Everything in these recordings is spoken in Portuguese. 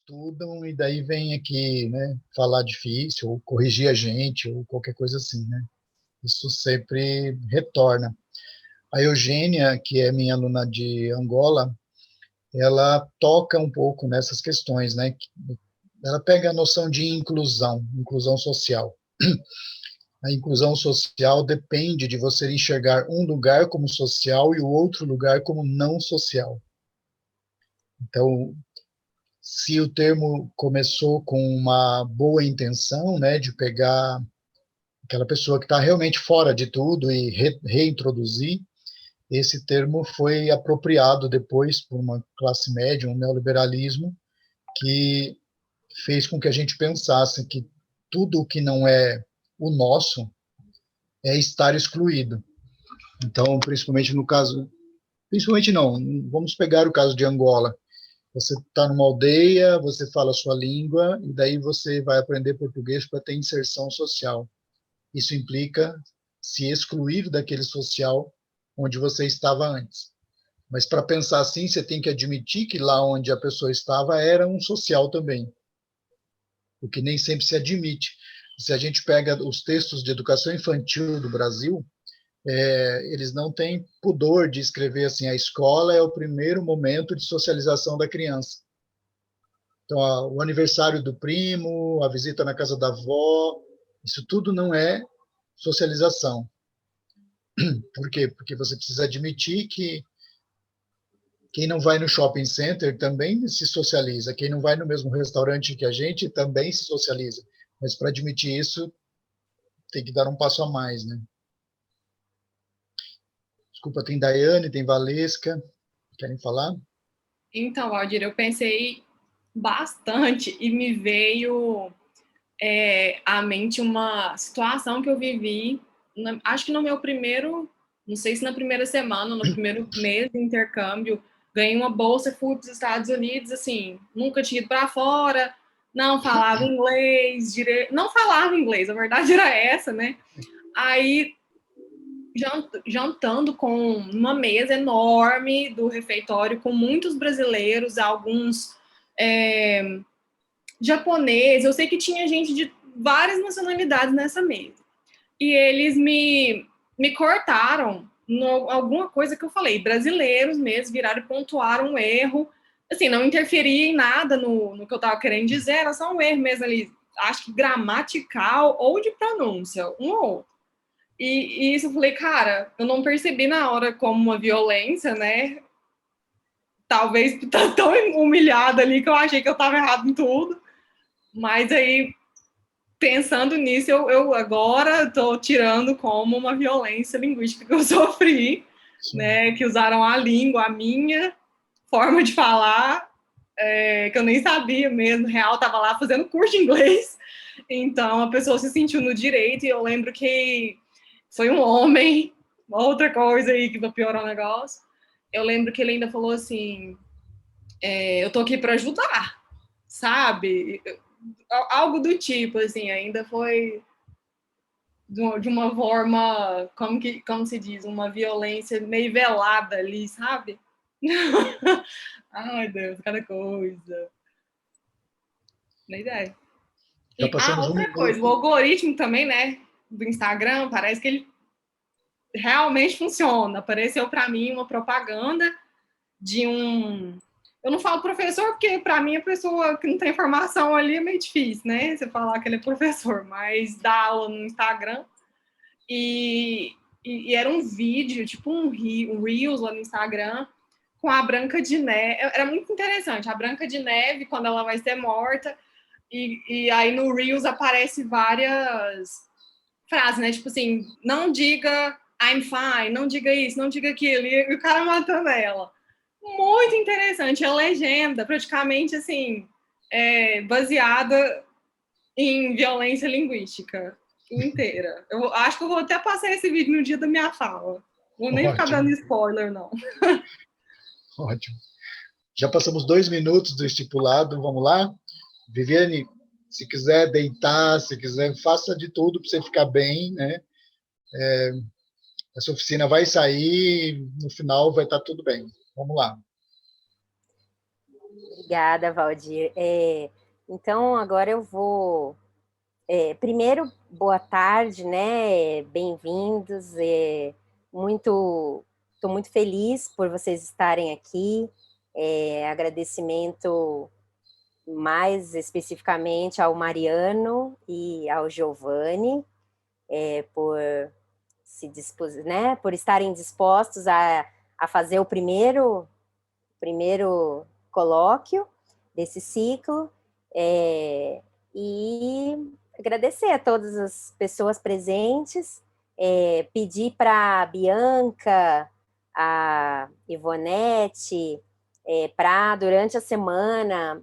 estudam e daí vem aqui, né, falar difícil, ou corrigir a gente, ou qualquer coisa assim, né? Isso sempre retorna. A Eugênia, que é minha aluna de Angola, ela toca um pouco nessas questões, né? Ela pega a noção de inclusão, inclusão social. A inclusão social depende de você enxergar um lugar como social e o outro lugar como não social. Então, se o termo começou com uma boa intenção, né, de pegar aquela pessoa que está realmente fora de tudo e reintroduzir, esse termo foi apropriado depois por uma classe média, um neoliberalismo, que fez com que a gente pensasse que tudo o que não é o nosso é estar excluído. Então, principalmente no caso, principalmente não, vamos pegar o caso de Angola. Você está numa aldeia, você fala a sua língua, e daí você vai aprender português para ter inserção social. Isso implica se excluir daquele social onde você estava antes. Mas para pensar assim, você tem que admitir que lá onde a pessoa estava era um social também, o que nem sempre se admite. Se a gente pega os textos de educação infantil do Brasil, eles não têm pudor de escrever assim: a escola é o primeiro momento de socialização da criança. Então, o aniversário do primo, a visita na casa da avó, isso tudo não é socialização. Por quê? Porque você precisa admitir que quem não vai no shopping center também se socializa, quem não vai no mesmo restaurante que a gente também se socializa. Mas para admitir isso, tem que dar um passo a mais, né? Desculpa, tem Daiane, tem Valesca, querem falar? Então, Valdir, eu pensei bastante e me veio à mente uma situação que eu vivi, acho que no meu primeiro, não sei se na primeira semana, no primeiro mês de intercâmbio, ganhei uma bolsa, fui para os Estados Unidos, assim, nunca tinha ido para fora, não falava inglês, não falava inglês, a verdade era essa, né? Aí, jantando com uma mesa enorme do refeitório, com muitos brasileiros, alguns japoneses, eu sei que tinha gente de várias nacionalidades nessa mesa. E eles me cortaram alguma coisa que eu falei. Brasileiros mesmo viraram e pontuaram um erro. Assim, não interferia em nada no que eu estava querendo dizer, era só um erro mesmo ali, acho que gramatical ou de pronúncia, um ou outro. E isso eu falei, cara, eu não percebi na hora como uma violência, né? Talvez tá tão humilhada ali que eu achei que eu estava errado em tudo. Mas aí, pensando nisso, eu agora estou tirando como uma violência linguística que eu sofri, né? Que usaram a língua, a minha forma de falar, que eu nem sabia mesmo, real, estava lá fazendo curso de inglês. Então, a pessoa se sentiu no direito, e eu lembro que foi um homem, outra coisa aí que vai piorar o negócio. Eu lembro que ele ainda falou assim: eu tô aqui para ajudar, sabe? Algo do tipo, assim, ainda foi de uma forma, como se diz, uma violência meio velada ali, sabe? Ai, Deus, cada coisa. Nem ideia. Já E, passamos um outra coisa, o minuto. algoritmo também, né, do Instagram, parece que ele realmente funciona. Apareceu para mim uma propaganda de um. Eu não falo professor, porque para mim a pessoa que não tem formação ali é meio difícil, né? Você falar que ele é professor, mas dá aula no Instagram. E era um vídeo, tipo um Reels lá no Instagram, com a Branca de Neve. Era muito interessante. A Branca de Neve, quando ela vai ser morta, e aí no Reels aparece várias frases, né? Tipo assim, não diga I'm fine, não diga isso, não diga aquilo, e o cara matando ela. Muito interessante. A legenda, praticamente assim, baseada em violência linguística inteira. Eu acho que eu vou até passar esse vídeo no dia da minha fala. Vou nem ficar dando Ótimo, spoiler, não. ótimo. Já passamos 2 minutos do estipulado, vamos lá? Viviane, se quiser deitar, se quiser, faça de tudo para você ficar bem, né? Essa oficina vai sair, no final vai estar tudo bem. Vamos lá. Obrigada, Valdir. Então, agora eu vou... primeiro, boa tarde, né? Bem-vindos. Estou muito feliz por vocês estarem aqui. Agradecimento mais especificamente ao Mariano e ao Giovanni por por estarem dispostos a fazer o primeiro colóquio desse ciclo, e agradecer a todas as pessoas presentes, pedir para a Bianca, a Ivonete, para durante a semana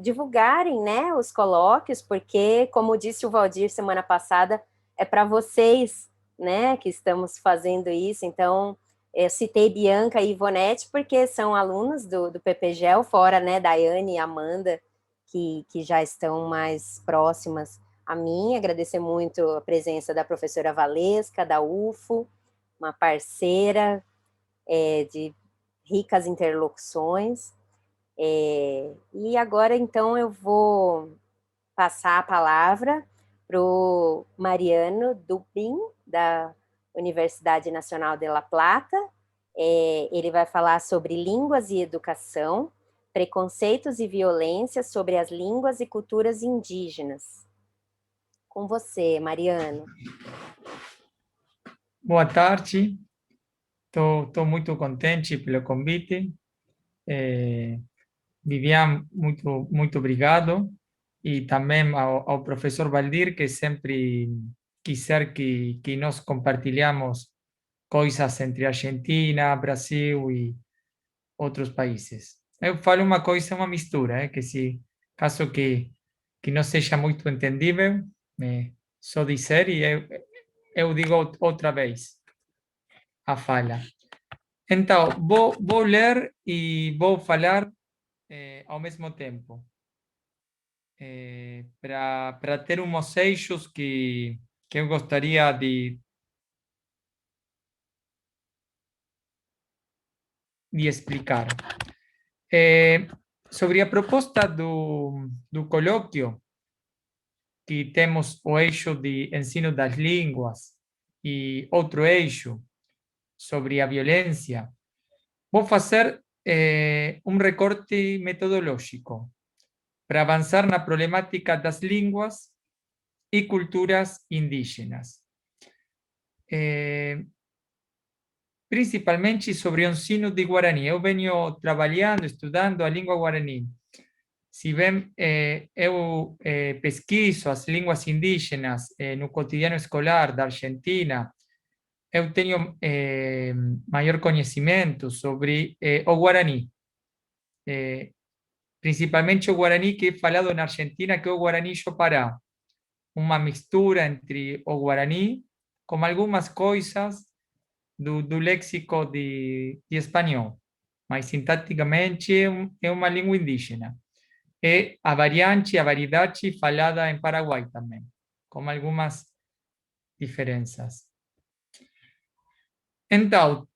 divulgarem, né, os colóquios, porque, como disse o Valdir semana passada, é para vocês, né, que estamos fazendo isso. Então, eu citei Bianca e Ivonete porque são alunos do PPGEL, fora, né, Daiane e Amanda, que já estão mais próximas a mim. Agradecer muito a presença da professora Valesca, da UFO, uma parceira de ricas interlocuções. E agora, então, eu vou passar a palavra para o Mariano Dubin, da Universidade Nacional de La Plata. Ele vai falar sobre línguas e educação, preconceitos e violências sobre as línguas e culturas indígenas. Com você, Mariano. Boa tarde, estou muito contente pelo convite. Vivian, muito obrigado. E também ao professor Valdir, que sempre quiser que nós compartilhamos coisas entre Argentina, Brasil e outros países. Eu falo uma coisa, uma mistura, que se caso que não seja muito entendível, só dizer e eu digo outra vez a fala. Então, vou ler e vou falar ao mesmo tempo, para ter uns eixos que eu gostaria de explicar. Sobre a proposta do colóquio, que temos o eixo de ensino das línguas e outro eixo sobre a violência, vou fazer um recorte metodológico para avançar na problemática das línguas e culturas indígenas. Principalmente sobre o ensino de Guarani. Eu venho trabalhando, estudando a língua Guarani. Se bem eu pesquiso as línguas indígenas no cotidiano escolar da Argentina, eu tenho maior conhecimento sobre o Guarani. Principalmente o Guarani que é falado na Argentina, que é o Guarani Chopará. Uma mistura entre o Guarani com algumas coisas do léxico de espanhol, mas sintaticamente é uma língua indígena. É a variedade falada em Paraguai também, com algumas diferenças. Então,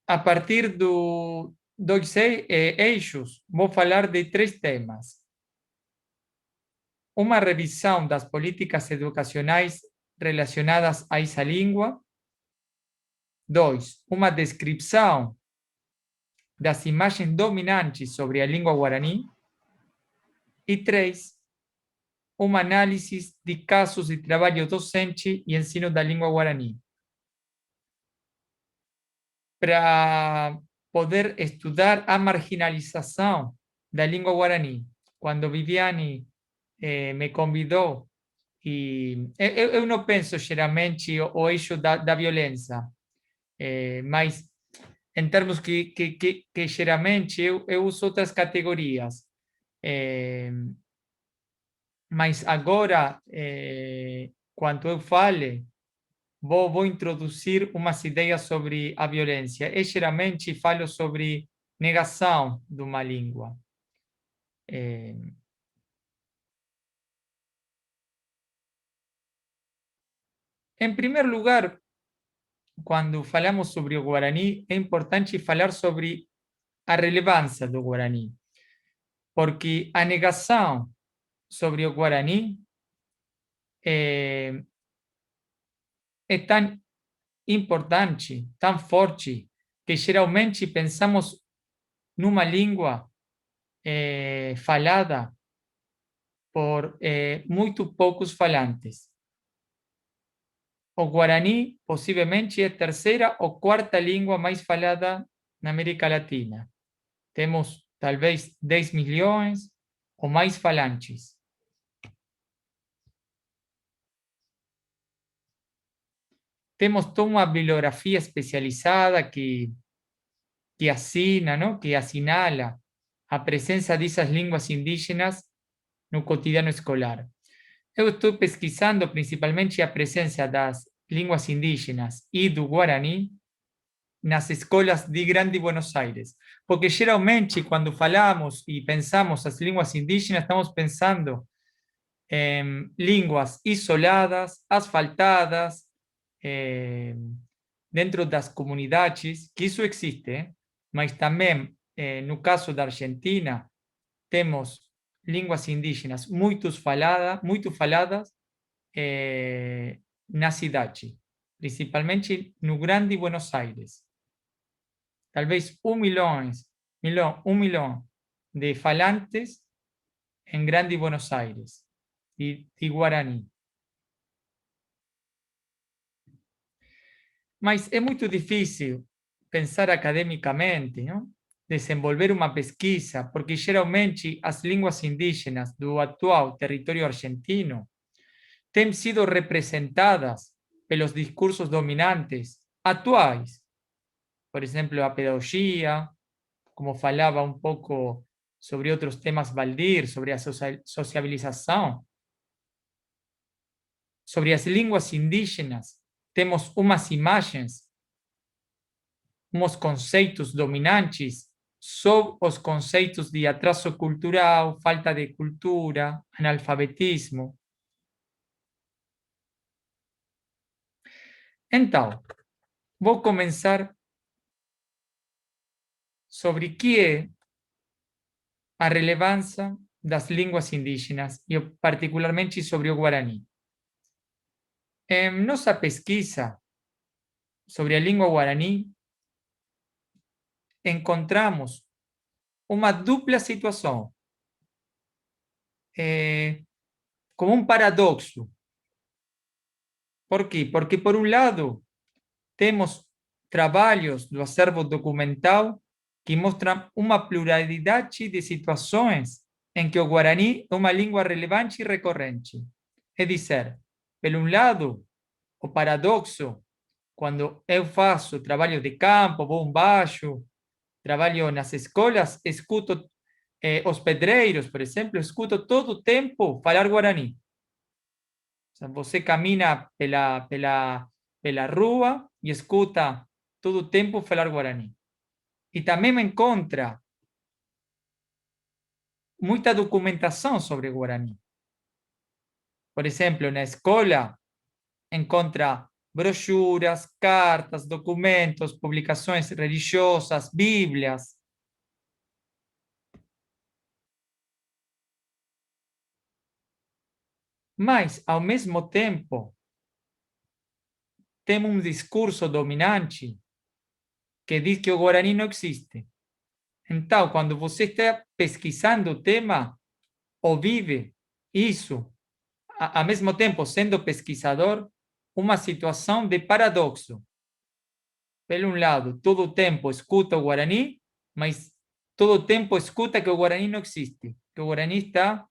a partir dos eixos, vou falar de 3 temas. Uma revisão das políticas educacionais relacionadas a essa língua. 2, uma descrição das imagens dominantes sobre a língua guarani. E 3, uma análise de casos de trabalho docente e ensino da língua guarani. Para poder estudar a marginalização da língua guarani. Quando Viviane me convidou, e eu não penso geralmente o eixo da violência, mas em termos que geralmente eu uso outras categorias. Mas agora, quando eu fale, vou introduzir umas ideias sobre a violência. E geralmente falo sobre negação de uma língua. Em primeiro lugar, quando falamos sobre o Guarani, é importante falar sobre a relevância do Guarani. porque a negação sobre o Guarani é tão importante, tão forte, que geralmente pensamos numa língua falada por muito poucos falantes. O Guarani possivelmente é a terceira ou quarta língua mais falada na América Latina. Temos talvez 10 milhões ou mais falantes. Temos toda uma bibliografia especializada que assina, ¿no? Que assinala a presença dessas línguas indígenas no cotidiano escolar. Eu estou pesquisando principalmente a presença das línguas indígenas e do Guarani nas escolas de Grande Buenos Aires, porque geralmente quando falamos e pensamos as línguas indígenas, estamos pensando em línguas isoladas, asfaltadas, dentro das comunidades, que isso existe, mas também, no caso da Argentina, temos línguas indígenas muito faladas na cidade, principalmente no Grande Buenos Aires. Talvez 1 milhão de falantes em Grande Buenos Aires, de Guarani. Mas é muito difícil pensar academicamente, não? Desenvolver uma pesquisa, porque geralmente as línguas indígenas do atual território argentino têm sido representadas pelos discursos dominantes atuais. Por exemplo, a pedagogia, como falava um pouco sobre outros temas Valdir, sobre a sociabilização, sobre as línguas indígenas, temos umas imagens, uns conceitos dominantes sobre os conceitos de atraso cultural, falta de cultura, analfabetismo. Então, vou começar sobre o que é a relevância das línguas indígenas e particularmente sobre o Guarani. Em nossa pesquisa sobre a língua Guarani, encontramos uma dupla situação, como um paradoxo. Por quê? Porque, por um lado, temos trabalhos do acervo documental que mostram uma pluralidade de situações em que o Guarani é uma língua relevante e recorrente. É dizer, por um lado, o paradoxo, quando eu faço trabalho de campo, vou baixo, trabalho nas escolas, escuto os pedreiros, por exemplo, escuto todo o tempo falar Guarani. Você camina pela rua e escuta todo o tempo falar Guarani. E também me encontra muita documentação sobre Guarani. Por exemplo, na escola, encontra brochuras, cartas, documentos, publicações religiosas, bíblias. Mas, ao mesmo tempo, temos um discurso dominante que diz que o Guarani não existe. Então, quando você está pesquisando o tema, ou vive isso, ao mesmo tempo, sendo pesquisador, uma situação de paradoxo. Por um lado, todo o tempo escuta o Guarani, mas todo o tempo escuta que o Guarani não existe, que o Guarani está,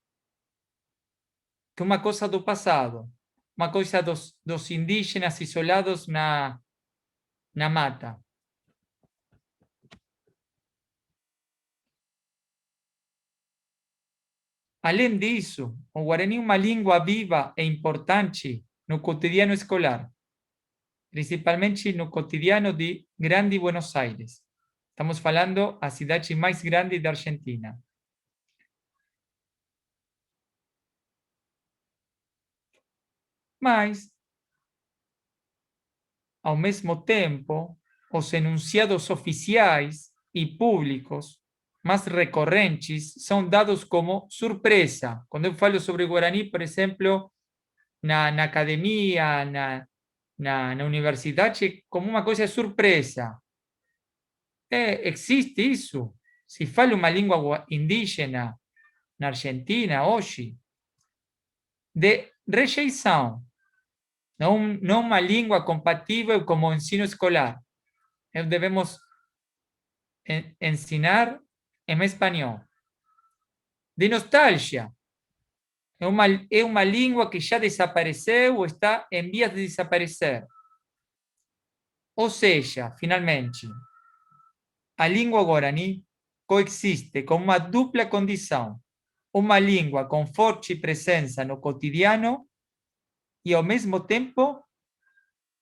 que é uma coisa do passado, uma coisa dos indígenas isolados na mata. Além disso, o Guarani é uma língua viva e importante no cotidiano escolar, principalmente no cotidiano de Grande Buenos Aires. Estamos falando a cidade mais grande da Argentina. Mas, ao mesmo tempo, os enunciados oficiais e públicos mais recorrentes são dados como surpresa. Quando eu falo sobre Guarani, por exemplo, na academia, na universidade, como uma coisa surpresa. Existe isso. Se fala uma língua indígena na Argentina hoje, de rejeição, não uma língua compatível como o ensino escolar. Devemos ensinar em espanhol. De nostalgia, é uma língua que já desapareceu ou está em vias de desaparecer. Ou seja, finalmente, a língua guarani coexiste com uma dupla condição: uma língua com forte presença no cotidiano e, ao mesmo tempo,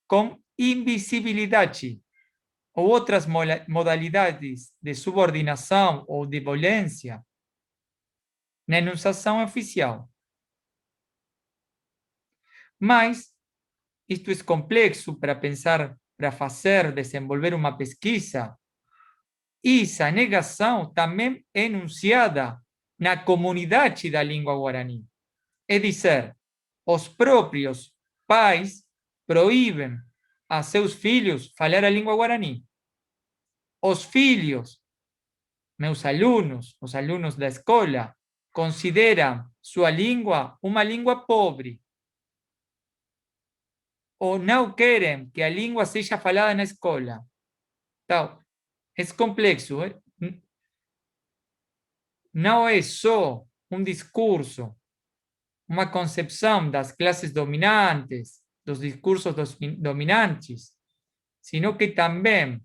com invisibilidade ou outras modalidades de subordinação ou de violência na enunciação oficial. Mas isto é complexo para pensar, para fazer, desenvolver uma pesquisa. E essa negação também é enunciada na comunidade da língua guarani. É dizer, os próprios pais proíbem a seus filhos falar a língua guarani. Os filhos, meus alunos, os alunos da escola, consideram sua língua uma língua pobre. Ou não querem que a língua seja falada na escola. Então, é complexo. Não é só um discurso, uma concepção das classes dominantes, dos discursos dominantes, sino que também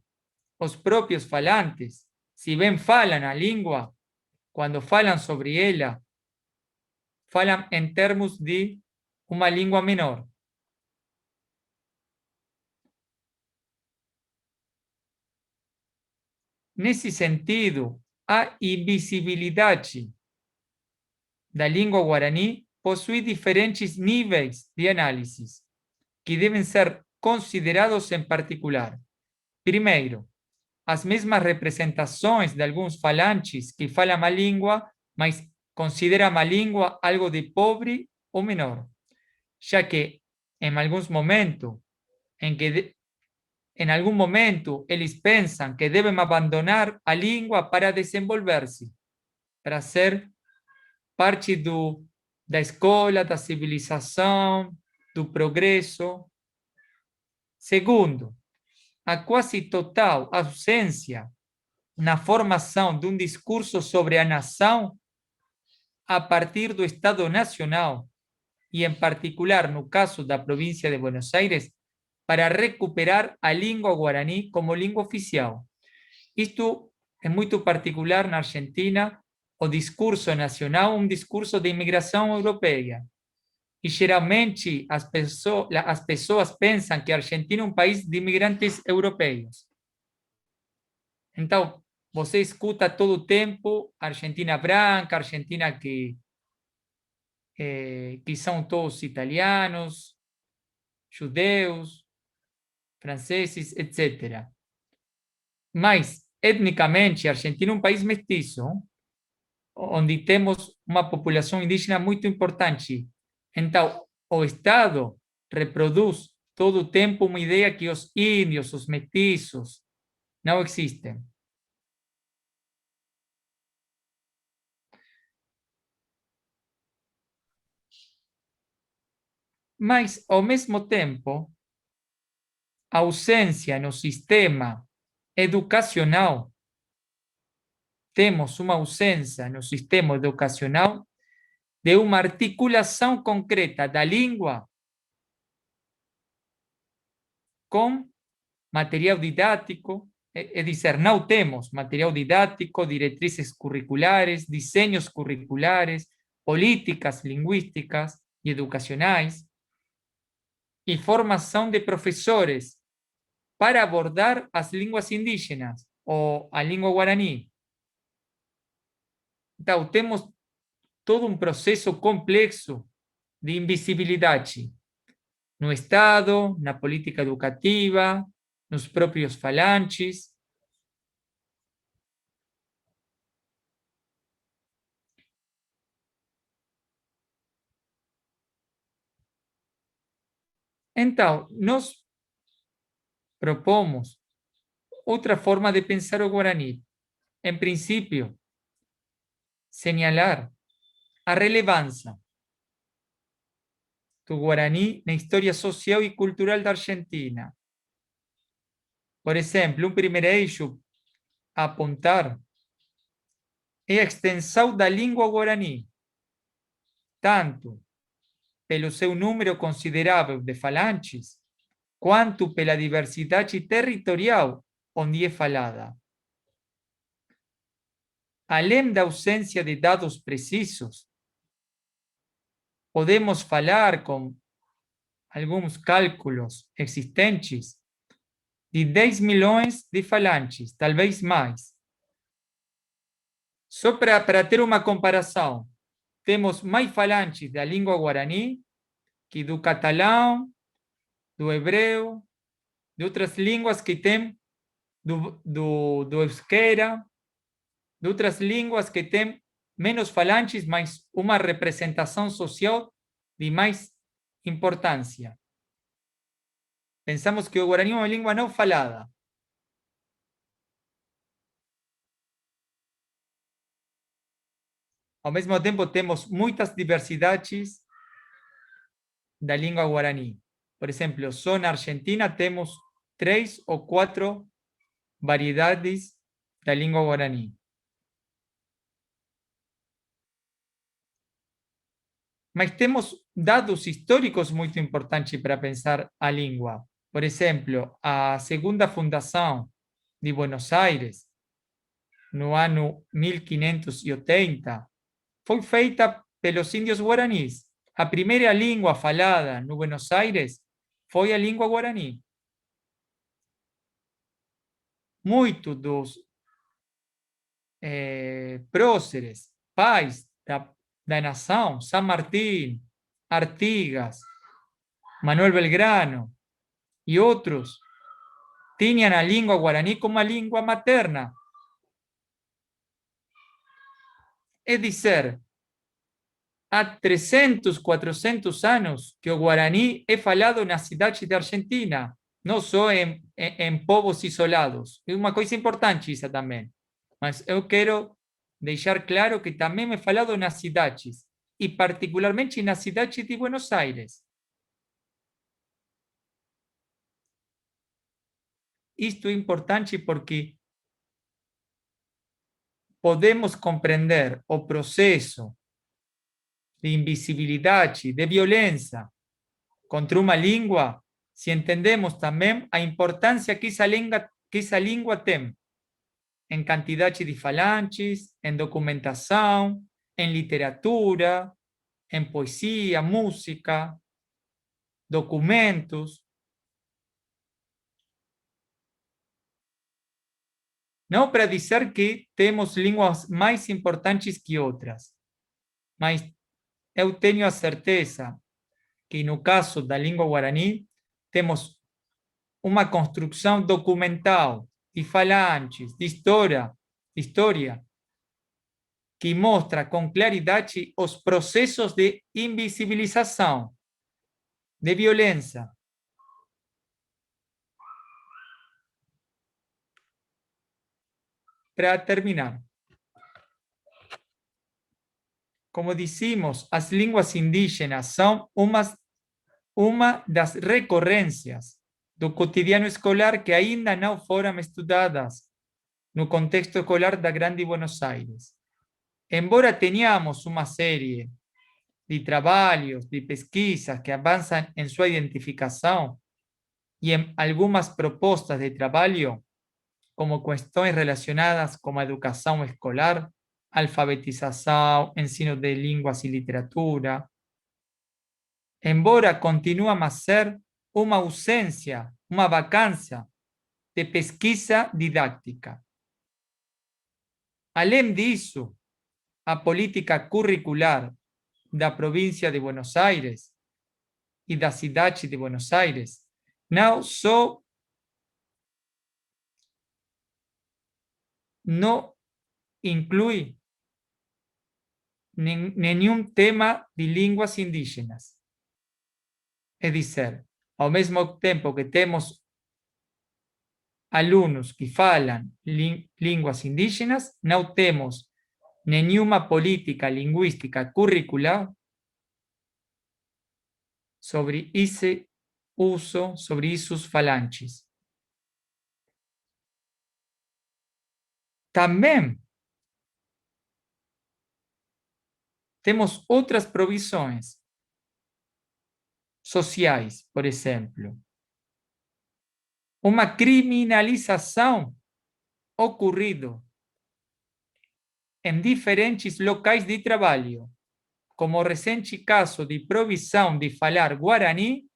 os próprios falantes, se bem falam a língua, quando falam sobre ela, falam em termos de uma língua menor. Nesse sentido, a invisibilidade da língua guarani possui diferentes níveis de análise, que devem ser considerados em particular. Primeiro, as mesmas representações de alguns falantes que falam a língua, mas consideram a língua algo de pobre ou menor, já que em alguns momentos em algum momento eles pensam que devem abandonar a língua para desenvolver-se, para ser parte da escola, da civilização, do progresso. Segundo, a quase total ausência na formação de um discurso sobre a nação a partir do Estado Nacional, e em particular no caso da província de Buenos Aires, para recuperar a língua guarani como língua oficial. Isto é muito particular na Argentina. O discurso nacional é um discurso de imigração europeia. E geralmente as pessoas pensam que a Argentina é um país de imigrantes europeus. Então, você escuta todo o tempo Argentina branca, Argentina que são todos italianos, judeus, franceses, etc. Mas, etnicamente, a Argentina é um país mestiço, onde temos uma população indígena muito importante. Então, o Estado reproduz todo o tempo uma ideia que os índios, os mestiços, não existem. Mas, ao mesmo tempo, a ausência no sistema educacional, temos uma ausência no sistema educacional de uma articulação concreta da língua com material didático, é dizer, não temos material didático, diretrizes curriculares, desenhos curriculares, políticas linguísticas e educacionais, e formação de professores para abordar as línguas indígenas ou a língua guarani. Então, temos todo um processo complexo de invisibilidade no Estado, na política educativa, nos próprios falantes. Então, nós propomos outra forma de pensar o Guarani. Em princípio, señalar a relevância do Guarani na história social e cultural da Argentina. Por exemplo, um primeiro eixo a apontar é a extensão da língua Guarani, tanto pelo seu número considerável de falantes, quanto pela diversidade territorial onde é falada. Além da ausência de dados precisos, podemos falar com alguns cálculos existentes de 10 milhões de falantes, talvez mais. Só para ter uma comparação, temos mais falantes da língua guarani que do catalão, do hebreu, de outras línguas que tem, do euskera, de outras línguas que têm menos falantes, mas uma representação social de mais importância. Pensamos que o guarani é uma língua não falada. Ao mesmo tempo, temos muitas diversidades da língua guarani. Por exemplo, só na Argentina temos 3 ou 4 variedades da língua guarani. Mas temos dados históricos muito importantes para pensar a língua. Por exemplo, a segunda fundação de Buenos Aires, no ano 1580, foi feita pelos índios guaranis. A primeira língua falada no Buenos Aires foi a língua guarani. Muitos dos próceres, pais da nação, San Martín, Artigas, Manuel Belgrano e outros, tinham a língua guarani como a língua materna. É dizer, há 300, 400 anos que o guarani é falado nas cidades da Argentina, não só em povos isolados. É uma coisa importante isso também. Mas eu quero deixar claro que também é falado nas cidades, e particularmente na cidade de Buenos Aires. Isto é importante porque podemos compreender o processo de invisibilidade, de violência contra uma língua, se entendemos também a importância que essa língua tem em quantidade de falantes, em documentação, em literatura, em poesia, música, documentos. Não para dizer que temos línguas mais importantes que outras, mas eu tenho a certeza que no caso da língua guarani, temos uma construção documental de falantes, de história, que mostra com claridade os processos de invisibilização, de violência. Para terminar, como dissemos, as línguas indígenas são uma das recorrências do cotidiano escolar que ainda não foram estudadas no contexto escolar da Grande Buenos Aires. Embora tenhamos uma série de trabalhos, de pesquisas que avançam em sua identificação e em algumas propostas de trabalho, como questões relacionadas com a educação escolar, alfabetização, ensino de línguas e literatura, embora continue a ser uma ausência, uma vacância de pesquisa didática. Além disso, a política curricular da província de Buenos Aires e da cidade de Buenos Aires não só não inclui nenhum tema de línguas indígenas. É dizer, ao mesmo tempo que temos alunos que falam línguas indígenas, não temos nenhuma política linguística curricular sobre esse uso, sobre esses falantes. Também temos outras provisões sociais, por exemplo, uma criminalização ocorrido em diferentes locais de trabalho, como o recente caso de proibição de falar guarani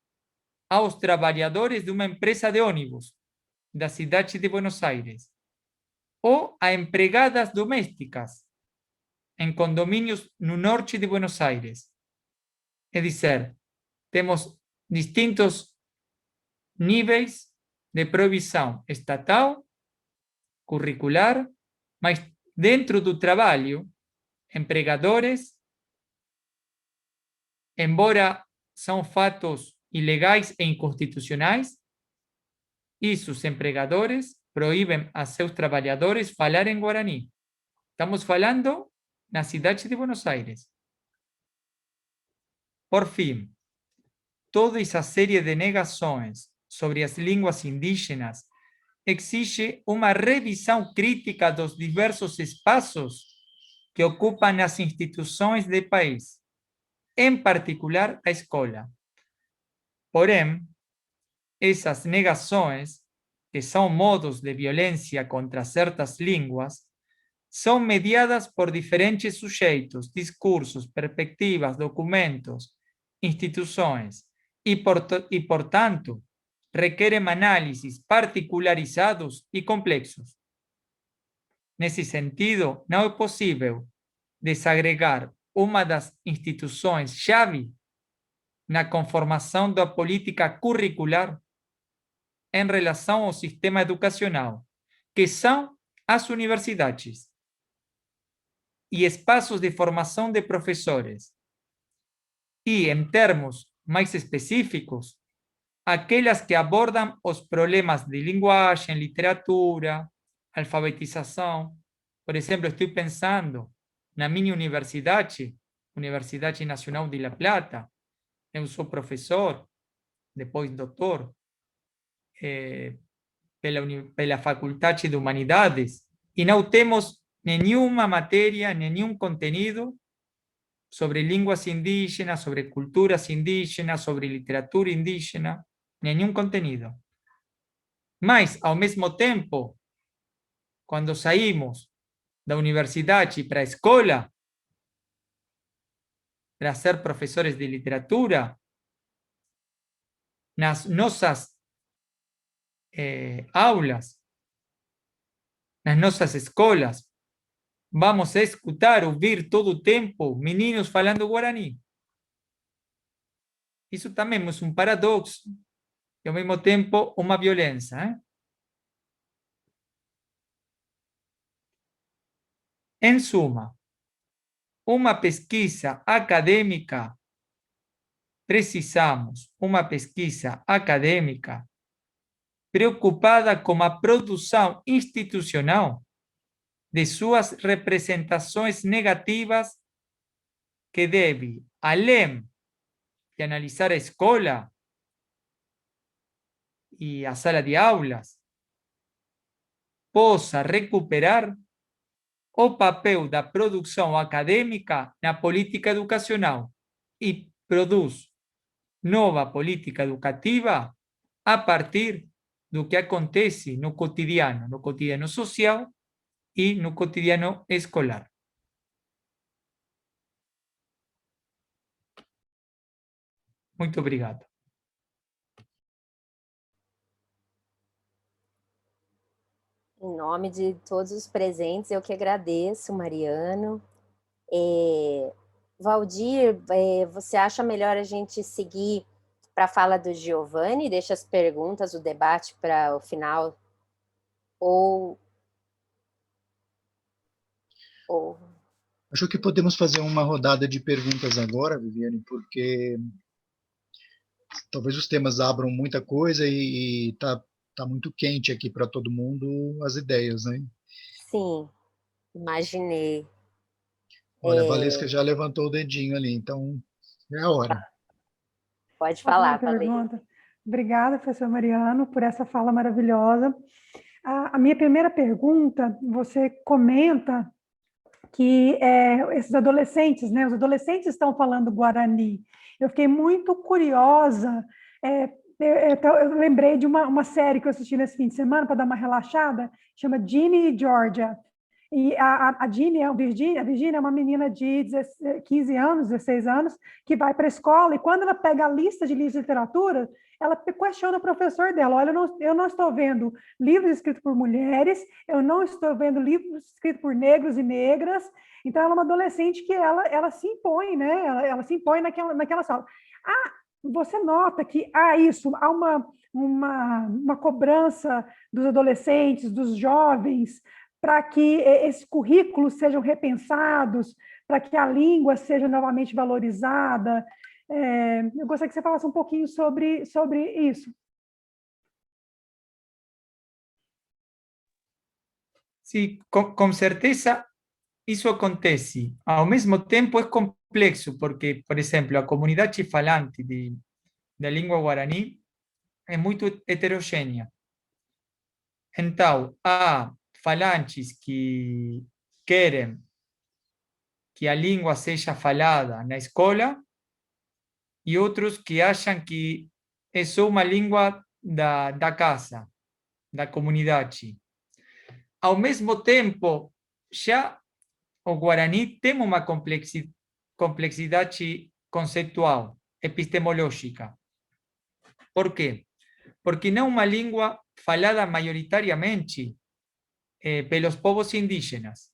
aos trabalhadores de uma empresa de ônibus da cidade de Buenos Aires, ou a empregadas domésticas em condomínios no norte de Buenos Aires. É dizer, temos distintos níveis de proibição estatal, curricular, mas dentro do trabalho, empregadores, embora são fatos ilegais e inconstitucionais, e seus empregadores proíbem a seus trabalhadores falar em guarani. Estamos falando na cidade de Buenos Aires. Por fim, toda essa série de negações sobre as línguas indígenas exige uma revisão crítica dos diversos espaços que ocupam as instituições do país, em particular a escola. Porém, essas negações, que são modos de violência contra certas línguas, são mediadas por diferentes sujeitos, discursos, perspectivas, documentos, instituições e, portanto, requerem análises particularizados e complexos. Nesse sentido, não é possível desagregar uma das instituições-chave na conformação da política curricular em relação ao sistema educacional, que são as universidades e espaços de formação de professores. E, em termos mais específicos, aquelas que abordam os problemas de linguagem, literatura, alfabetização. Por exemplo, estou pensando na minha universidade, Universidade Nacional de La Plata. Eu sou professor, depois doutor, pela Faculdade de Humanidades, e não temos nenhuma matéria, nenhum conteúdo sobre línguas indígenas, sobre culturas indígenas, sobre literatura indígena, nenhum conteúdo. Mas, ao mesmo tempo, quando saímos da universidade para a escola, para ser professores de literatura, nas nossas aulas, nas nossas escolas, vamos a escutar, ouvir todo o tempo meninos falando guarani. Isso também é um paradoxo e, ao mesmo tempo, uma violência. Em suma, uma pesquisa acadêmica, precisamos uma pesquisa acadêmica preocupada com a produção institucional de suas representações negativas, que deve, além de analisar a escola e a sala de aulas, possa recuperar o papel da produção acadêmica na política educacional e produz nova política educativa a partir do que acontece no cotidiano social e no cotidiano escolar. Muito obrigado. Em nome de todos os presentes, eu que agradeço, Mariano. Valdir, você acha melhor a gente seguir para a fala do Giovanni, deixa as perguntas, o debate para o final? Ou... Acho que podemos fazer uma rodada de perguntas agora, Viviane, porque talvez os temas abram muita coisa e tá muito quente aqui para todo mundo as ideias, né? Sim, imaginei. Olha, a Valesca já levantou o dedinho ali, então é a hora. Pode Posso fazer uma falar, falei. pergunta? Obrigada, professor Mariano, por essa fala maravilhosa. A minha primeira pergunta, você comenta que esses adolescentes, né? Os adolescentes estão falando Guarani. Eu fiquei muito curiosa. Eu lembrei de uma série que eu assisti nesse fim de semana para dar uma relaxada, chama Ginny e Georgia. E a Ginny, a Virginia é uma menina de 15 anos, 16 anos, que vai para a escola, e quando ela pega a lista de livros de literatura, ela questiona o professor dela: olha, eu não estou vendo livros escritos por mulheres, eu não estou vendo livros escritos por negros e negras. Então, ela é uma adolescente que ela se impõe, né? Ela se impõe naquela sala. Você nota que há uma cobrança dos adolescentes, dos jovens, para que esses currículos sejam repensados, para que a língua seja novamente valorizada. Eu gostaria que você falasse um pouquinho sobre isso. Sí, con certeza eso acontece. Al mismo tiempo es complexo porque, por ejemplo, la comunidad chifalante de lengua guaraní es muy heterogénea. Entonces, há falantes que querem que a língua seja falada na escola e outros que acham que é só uma língua da casa, da comunidade. Ao mesmo tempo, já o Guarani tem uma complexidade conceitual, epistemológica. Por quê? Porque não é uma língua falada maioritariamente pelos povos indígenas.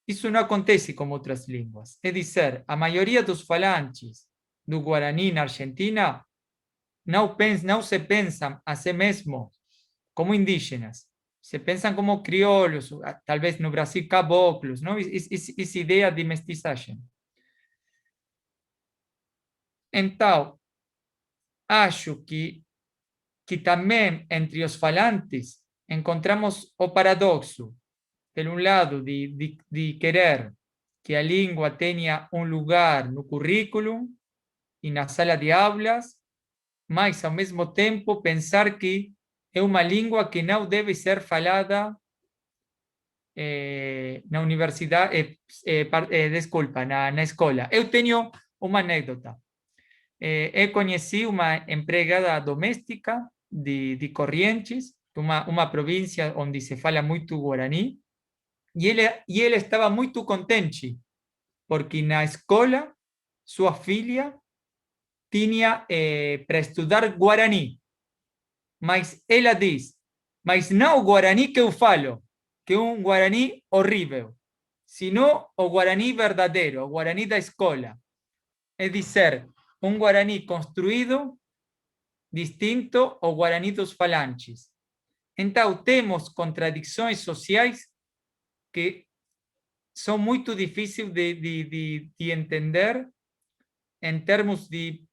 Isso não acontece com outras línguas. É dizer, a maioria dos falantes do Guarani na Argentina não se pensam a si mesmos como indígenas. Se pensam como crioulos, talvez no Brasil caboclos, não? Essa ideia de mestiçagem. Então, acho que também entre os falantes encontramos o paradoxo, por um lado, de querer que a língua tenha um lugar no currículo e na sala de aulas, mas, ao mesmo tempo, pensar que é uma língua que não deve ser falada na universidade, desculpa, na escola. Eu tenho uma anedota. Eu conheci uma empregada doméstica de Corrientes, uma província onde se fala muito guarani, e ele estava muito contente, porque na escola sua filha tinha para estudar guarani. Mas ela diz, mas não o guarani que eu falo, que é um guarani horrível, sino o guarani verdadeiro, o guarani da escola. É dizer, um guarani construído distinto ao guarani dos falantes. Então, temos contradições sociais que são muito difíceis de entender em termos de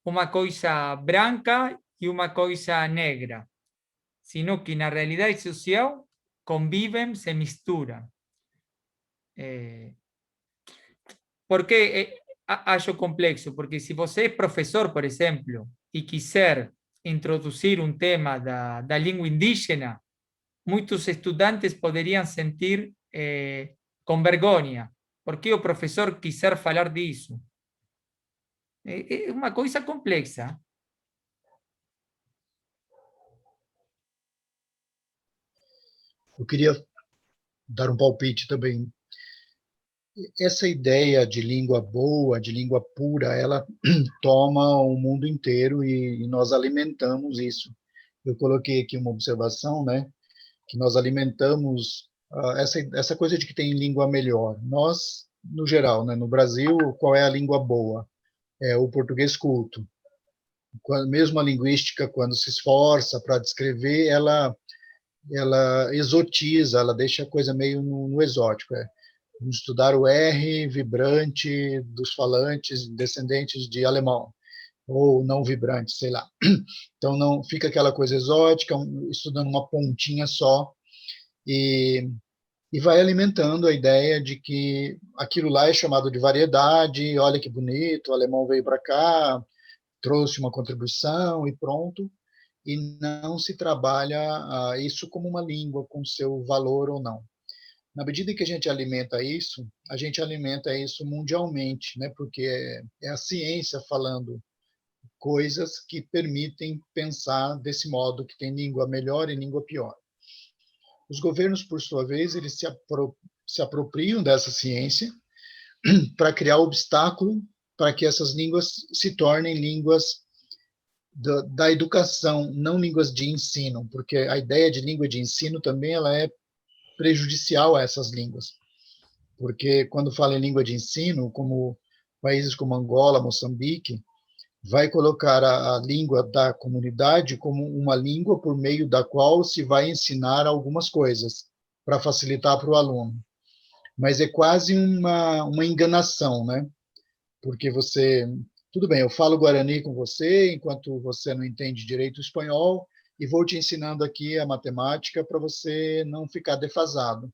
uma coisa branca e uma coisa negra, sino que na realidade social convivem, se misturam. Por que acho complexo? Porque se você é professor, por exemplo, e quiser introduzir um tema da língua indígena, muitos estudantes poderiam sentir com vergonha. Por que o professor quiser falar disso? É uma coisa complexa. Eu queria dar um palpite também. Essa ideia de língua boa, de língua pura, ela toma o mundo inteiro e nós alimentamos isso. Eu coloquei aqui uma observação, né, que nós alimentamos essa coisa de que tem língua melhor. Nós, no geral, né, no Brasil, qual é a língua boa? É o português culto. Mesmo a linguística, quando se esforça para descrever, ela exotiza, ela deixa a coisa meio no exótico. Vamos estudar o R vibrante dos falantes descendentes de alemão. ou não vibrante, sei lá. Então não fica aquela coisa exótica, estudando uma pontinha só, e vai alimentando a ideia de que aquilo lá é chamado de variedade, olha que bonito, o alemão veio para cá, trouxe uma contribuição e pronto, e não se trabalha isso como uma língua com seu valor ou não. Na medida que a gente alimenta isso mundialmente, né? Porque é a ciência falando coisas que permitem pensar desse modo, que tem língua melhor e língua pior. Os governos, por sua vez, eles se apropriam dessa ciência para criar obstáculo para que essas línguas se tornem línguas da educação, não línguas de ensino, porque a ideia de língua de ensino também ela é prejudicial a essas línguas. Porque quando fala em língua de ensino, como países como Angola, Moçambique, vai colocar a língua da comunidade como uma língua por meio da qual se vai ensinar algumas coisas, para facilitar para o aluno. Mas é quase uma enganação, né? Porque tudo bem, eu falo Guarani com você, enquanto você não entende direito o espanhol, e vou te ensinando aqui a matemática para você não ficar defasado.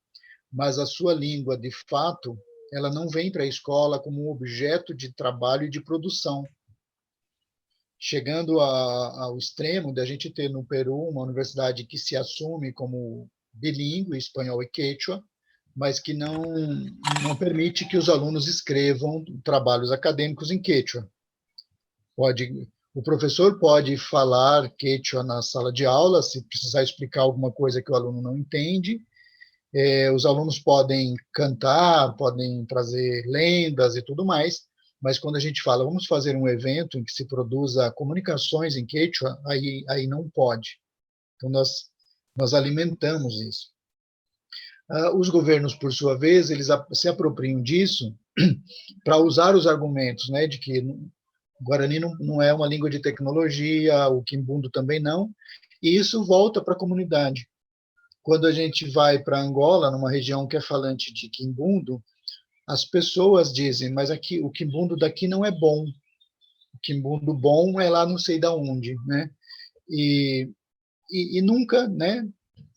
Mas a sua língua, de fato, ela não vem para a escola como um objeto de trabalho e de produção. Chegando ao extremo de a gente ter no Peru uma universidade que se assume como bilíngue, espanhol e quechua, mas que não permite que os alunos escrevam trabalhos acadêmicos em quechua. O professor pode falar quechua na sala de aula, se precisar explicar alguma coisa que o aluno não entende. Os alunos podem cantar, podem trazer lendas e tudo mais, mas quando a gente fala, vamos fazer um evento em que se produza comunicações em quechua, aí não pode. Então, nós alimentamos isso. Os governos, por sua vez, eles se apropriam disso para usar os argumentos, né, de que o Guarani não é uma língua de tecnologia, o quimbundo também não, e isso volta para a comunidade. Quando a gente vai para Angola, numa região que é falante de quimbundo, as pessoas dizem, mas aqui o quimbundo daqui não é bom. O quimbundo bom é lá não sei da onde, né? E nunca, né?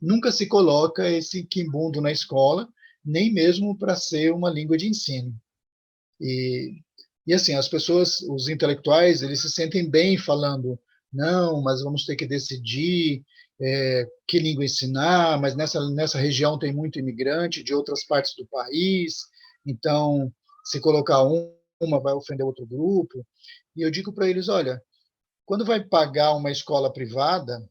Nunca se coloca esse quimbundo na escola, nem mesmo para ser uma língua de ensino. E assim, as pessoas, os intelectuais, eles se sentem bem falando, não, mas vamos ter que decidir que língua ensinar, mas nessa região tem muito imigrante de outras partes do país, então, se colocar uma vai ofender outro grupo. E eu digo para eles, olha, quando vai pagar uma escola privada,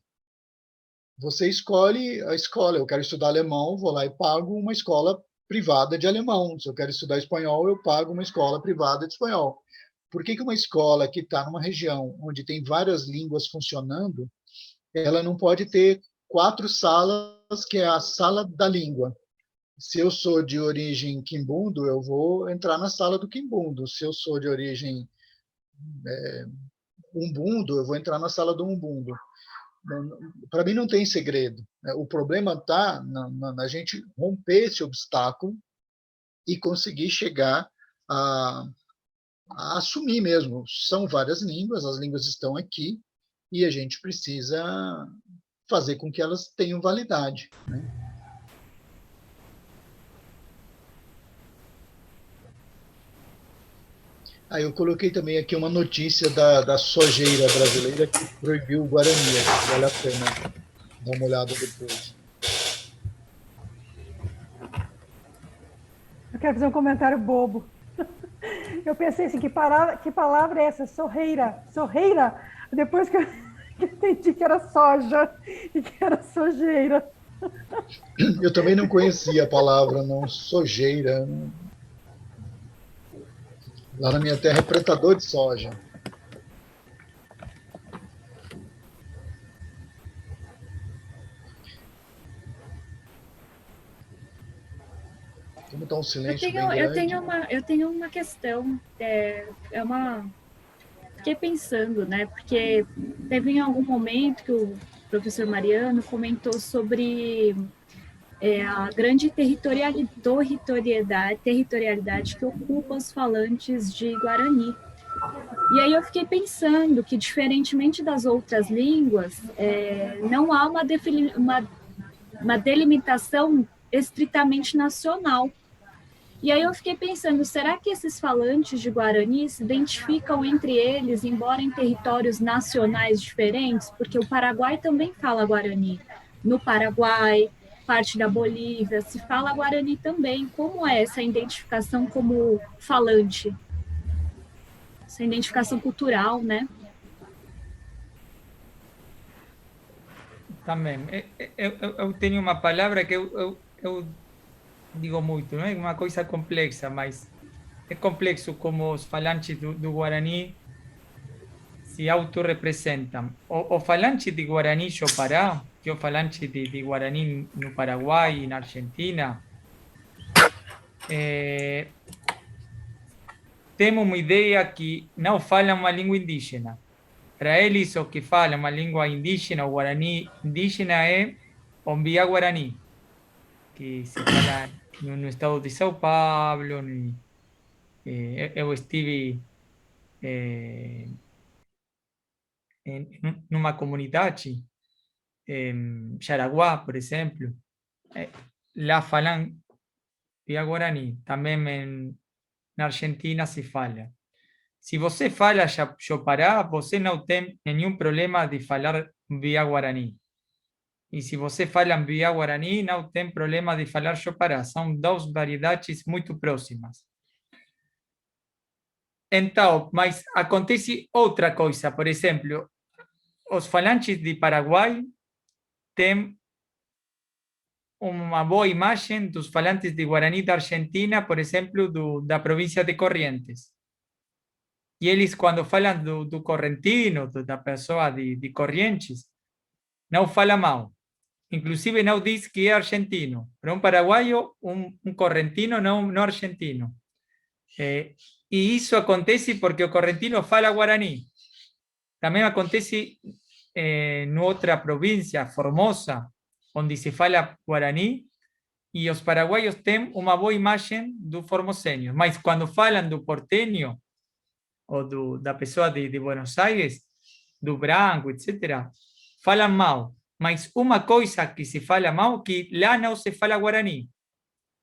você escolhe a escola. Eu quero estudar alemão, vou lá e pago uma escola privada de alemão. Se eu quero estudar espanhol, eu pago uma escola privada de espanhol. Por que uma escola que está numa região onde tem várias línguas funcionando, ela não pode ter 4 salas, que é a sala da língua? Se eu sou de origem quimbundo, eu vou entrar na sala do quimbundo. Se eu sou de origem umbundo, eu vou entrar na sala do umbundo. Para mim não tem segredo. O problema está na gente romper esse obstáculo e conseguir chegar a assumir mesmo. São várias línguas, as línguas estão aqui e a gente precisa fazer com que elas tenham validade, né? Eu coloquei também aqui uma notícia da sojeira brasileira que proibiu o Guarani. Vale a pena dar uma olhada depois. Eu quero fazer um comentário bobo. Eu pensei assim, que palavra é essa? Sorreira. Sorreira? Depois que eu entendi que era soja e que era sojeira. Eu também não conhecia a palavra, não, sojeira. Lá na minha terra é pretador de soja. Como está um silêncio bem grande. Eu tenho uma questão, fiquei pensando, né? Porque teve em algum momento que o professor Mariano comentou sobre a grande territorialidade que ocupa os falantes de Guarani. E aí eu fiquei pensando que, diferentemente das outras línguas, não há uma delimitação estritamente nacional. E aí eu fiquei pensando, será que esses falantes de Guarani se identificam entre eles, embora em territórios nacionais diferentes? Porque o Paraguai também fala Guarani. No Paraguai, parte da Bolívia, se fala Guarani também. Como é essa identificação como falante? Essa identificação cultural, né? Também. Eu tenho uma palavra que eu digo muito, não é uma coisa complexa, mas é complexo como os falantes do Guarani se autorrepresentam. O falante de Guarani Chopará, que é o falante de Guarani no Paraguai e na Argentina, temos uma ideia que não falam uma língua indígena. Para eles, o que fala uma língua indígena, o Guarani indígena é o Mbia Guarani, que se fala no estado de São Paulo. Eu estive numa comunidade, em Jaraguá, por exemplo, lá falam Mbia Guarani. Também na Argentina se fala. Se você fala Chopará, você não tem nenhum problema de falar Mbia Guarani. E se você fala Mbia Guarani, não tem problema de falar Chopará. São duas variedades muito próximas. Então, mas acontece outra coisa. Por exemplo, os falantes de Paraguai têm uma boa imagem dos falantes de Guarani da Argentina, por exemplo, da província de Corrientes. E eles, quando falam do correntino, da pessoa de Corrientes, não falam mal. Inclusive não diz que é argentino. Para um paraguaio, um correntino não argentino. E isso acontece porque o correntino fala Guarani. Também acontece em outra província, Formosa, onde se fala Guarani, e os paraguaios têm uma boa imagem do formosenho. Mas quando falam do porteño, ou da pessoa de Buenos Aires, do branco, etc., falam mal. Mas uma coisa que se fala mal, que lá não se fala Guarani.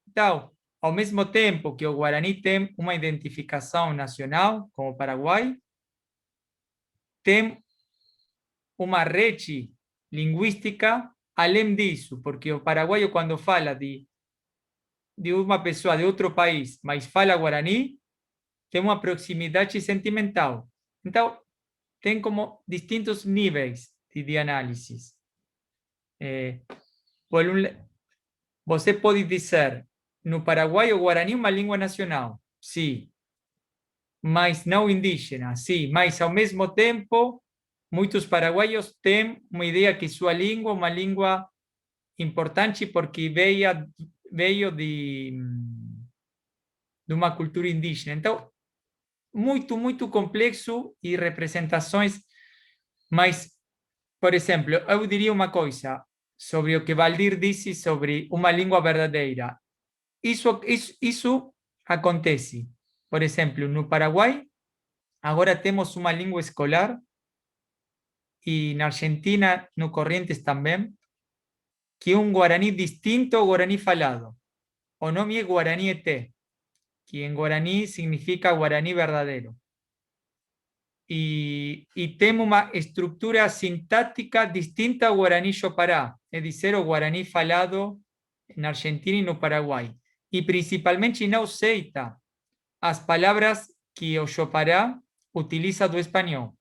Então, ao mesmo tempo que o Guarani tem uma identificação nacional, como o Paraguai, tem uma rede linguística além disso, porque o paraguaio, quando fala de uma pessoa de outro país, mas fala Guarani, tem uma proximidade sentimental. Então, tem como distintos níveis de análise. Você pode dizer, no Paraguai, o Guarani é uma língua nacional, sim, mas não indígena, sim, mas ao mesmo tempo, muitos paraguaios têm uma ideia que sua língua é uma língua importante porque veio de uma cultura indígena. Então, muito complexo e representações, mas, por exemplo, eu diria uma coisa sobre o que Valdir disse sobre uma língua verdadeira. Isso acontece. Por exemplo, no Paraguai, agora temos uma língua escolar, e na Argentina, no Corrientes também, que é um Guarani distinto ao Guarani falado. O nome é Guarani ET, que em Guarani significa Guarani verdadeiro. E temos uma estrutura sintática distinta ao Guarani Chopará, é dizer, o Guarani falado na Argentina e no Paraguai. E principalmente não aceita as palavras que o Chopará utiliza do espanhol.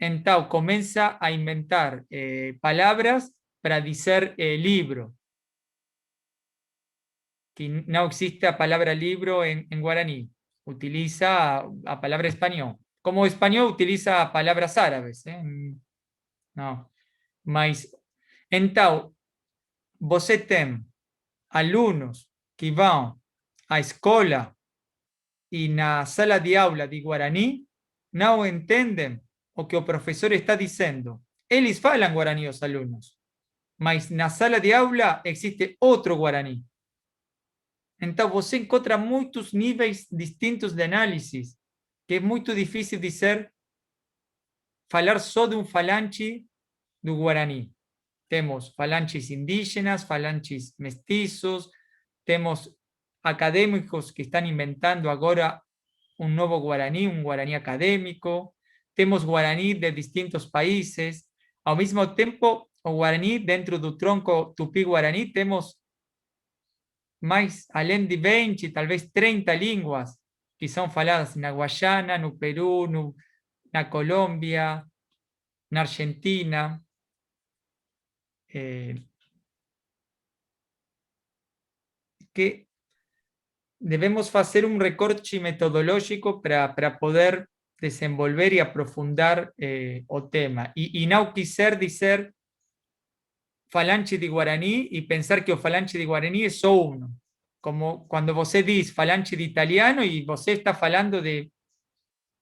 Então, começa a inventar palavras para dizer livro, que não existe a palavra livro em Guarani. Utiliza a palavra espanhol. Como o espanhol utiliza palavras árabes. Não. Mas, então, você tem alunos que vão à escola e na sala de aula de Guarani não entendem o que o professor está dizendo. Eles falam Guarani, os alunos, mas na sala de aula existe outro Guarani. Então, você encontra muitos níveis distintos de análise que é muito difícil dizer, falar só de um falange do Guarani. Temos falanges indígenas, falanges mestiços, temos acadêmicos que estão inventando agora um novo Guarani, um Guarani acadêmico, temos Guarani de distintos países, ao mesmo tempo, o Guarani, dentro do tronco Tupi-Guarani, temos mais, além de 20, talvez 30 línguas que são faladas na Guaiana, no Peru, na Colômbia, na Argentina. Que debemos fazer um recorte metodológico para poder desenvolver e aprofundar o tema. E não quiser dizer falange de Guarani e pensar que o falange de Guarani é só um. Como quando você diz falange de italiano e você está falando de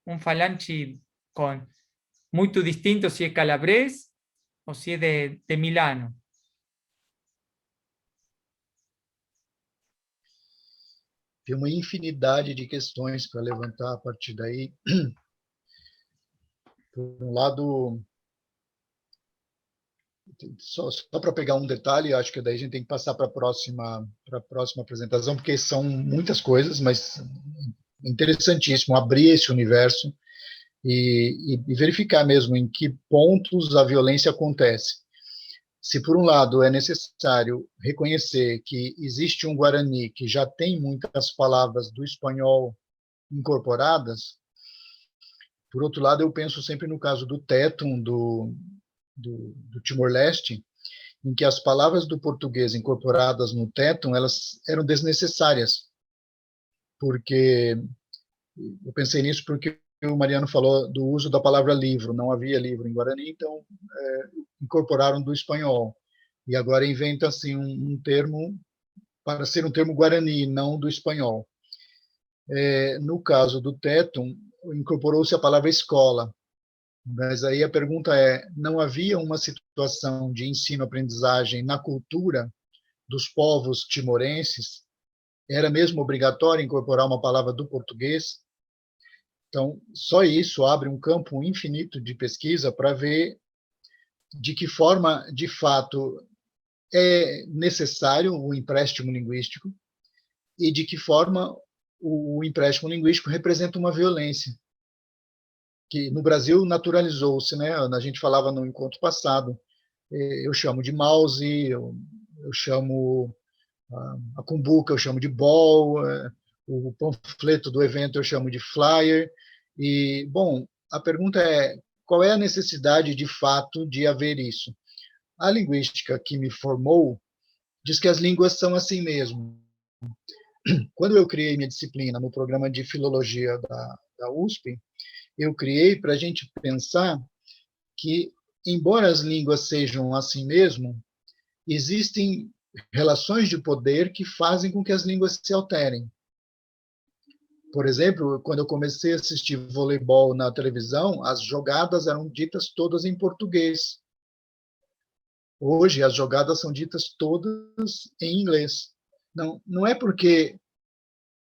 um falange muito distinto se é calabrês ou se é de Milano. Tem uma infinidade de questões para levantar a partir daí. Por um lado, só para pegar um detalhe, acho que daí a gente tem que passar para a próxima apresentação, porque são muitas coisas, mas é interessantíssimo abrir esse universo e verificar mesmo em que pontos a violência acontece. Se, por um lado, é necessário reconhecer que existe um Guarani que já tem muitas palavras do espanhol incorporadas, por outro lado, eu penso sempre no caso do Tétum, do Timor-Leste, em que as palavras do português incorporadas no Tétum, elas eram desnecessárias, porque eu pensei nisso porque o Mariano falou do uso da palavra livro, não havia livro em Guarani, então incorporaram do espanhol, e agora inventa assim um termo para ser um termo Guarani, não do espanhol. No caso do Tétum, incorporou-se a palavra escola, mas aí a pergunta é, não havia uma situação de ensino-aprendizagem na cultura dos povos timorenses? Era mesmo obrigatório incorporar uma palavra do português? Então, só isso abre um campo infinito de pesquisa para ver de que forma, de fato, é necessário o empréstimo linguístico e de que forma o empréstimo linguístico representa uma violência, que no Brasil naturalizou-se, né? A gente falava no encontro passado, eu chamo de mouse, eu chamo a cumbuca, eu chamo de ball, o panfleto do evento eu chamo de flyer, e, bom, a pergunta é, qual é a necessidade de fato de haver isso? A linguística que me formou diz que as línguas são assim mesmo. Quando eu criei minha disciplina no programa de filologia da USP, eu criei para a gente pensar que, embora as línguas sejam assim mesmo, existem relações de poder que fazem com que as línguas se alterem. Por exemplo, quando eu comecei a assistir voleibol na televisão, as jogadas eram ditas todas em português. Hoje, as jogadas são ditas todas em inglês. Não é porque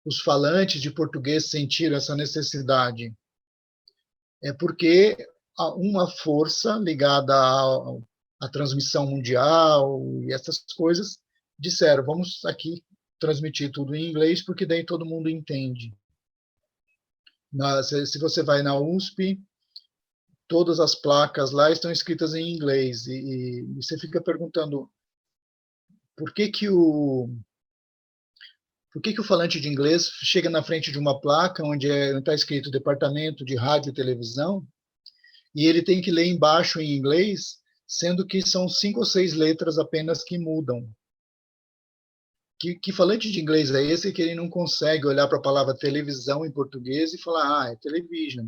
os falantes de português sentiram essa necessidade, é porque há uma força ligada à transmissão mundial e essas coisas disseram, vamos aqui transmitir tudo em inglês, porque daí todo mundo entende. Se você vai na USP, todas as placas lá estão escritas em inglês, e você fica perguntando por que o falante de inglês chega na frente de uma placa onde está escrito Departamento de Rádio e Televisão, e ele tem que ler embaixo em inglês, sendo que são 5 ou 6 letras apenas que mudam. Que falante de inglês é esse que ele não consegue olhar para a palavra televisão em português e falar, é television?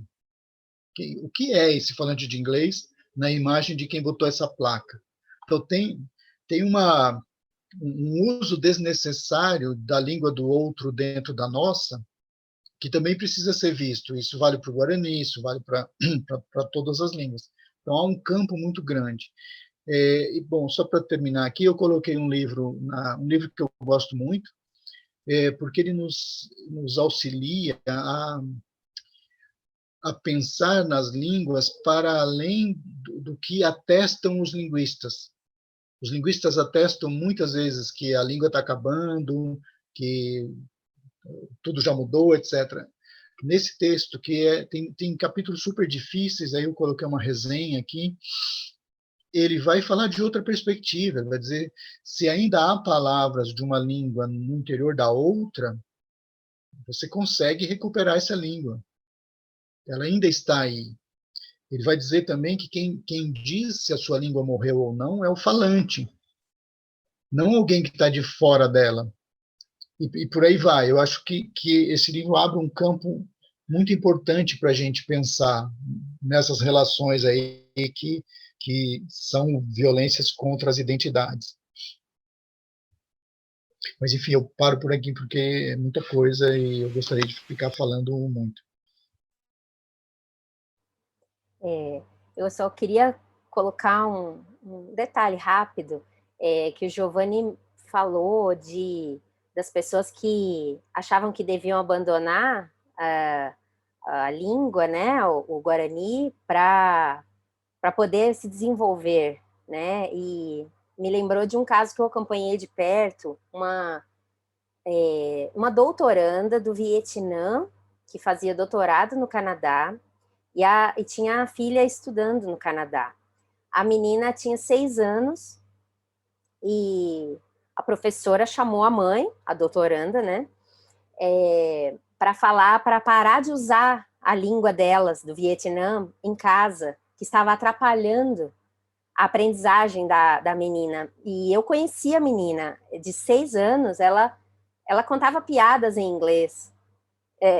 O que é esse falante de inglês na imagem de quem botou essa placa? Então, tem um uso desnecessário da língua do outro dentro da nossa, que também precisa ser visto. Isso vale para o Guarani, isso vale para todas as línguas. Então, há um campo muito grande. E, bom, só para terminar aqui, eu coloquei um livro que eu gosto muito, porque ele nos auxilia a pensar nas línguas para além do que atestam os linguistas. Os linguistas atestam muitas vezes que a língua está acabando, que tudo já mudou, etc. Nesse texto, que tem capítulos super difíceis, aí eu coloquei uma resenha aqui, ele vai falar de outra perspectiva, ele vai dizer, se ainda há palavras de uma língua no interior da outra, você consegue recuperar essa língua. Ela ainda está aí. Ele vai dizer também que quem diz se a sua língua morreu ou não é o falante, não alguém que está de fora dela. E por aí vai. Eu acho que esse livro abre um campo muito importante para a gente pensar nessas relações aí que são violências contra as identidades. Mas, enfim, eu paro por aqui porque é muita coisa e eu gostaria de ficar falando muito. Eu só queria colocar um detalhe rápido, que o Giovanni falou das pessoas que achavam que deviam abandonar a língua, né, o Guarani, para poder se desenvolver, né, e me lembrou de um caso que eu acompanhei de perto, uma doutoranda do Vietnã, que fazia doutorado no Canadá, e tinha a filha estudando no Canadá. A menina tinha 6 anos e a professora chamou a mãe, a doutoranda, né, para falar, para parar de usar a língua delas, do Vietnã, em casa, que estava atrapalhando a aprendizagem da menina. E eu conheci a menina, de 6 anos, ela contava piadas em inglês.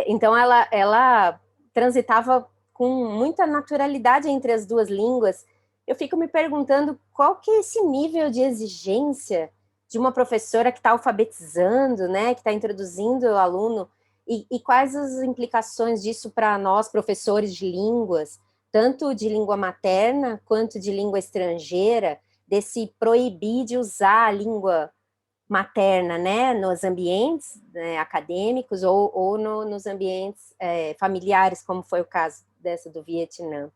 Então, ela transitava com muita naturalidade entre as duas línguas. Eu fico me perguntando qual que é esse nível de exigência de uma professora que está alfabetizando, né, que está introduzindo o aluno, e quais as implicações disso para nós, professores de línguas, tanto de língua materna quanto de língua estrangeira, desse proibir de usar a língua materna, né, nos ambientes, né, acadêmicos ou nos ambientes familiares, como foi o caso dessa do Vietnã.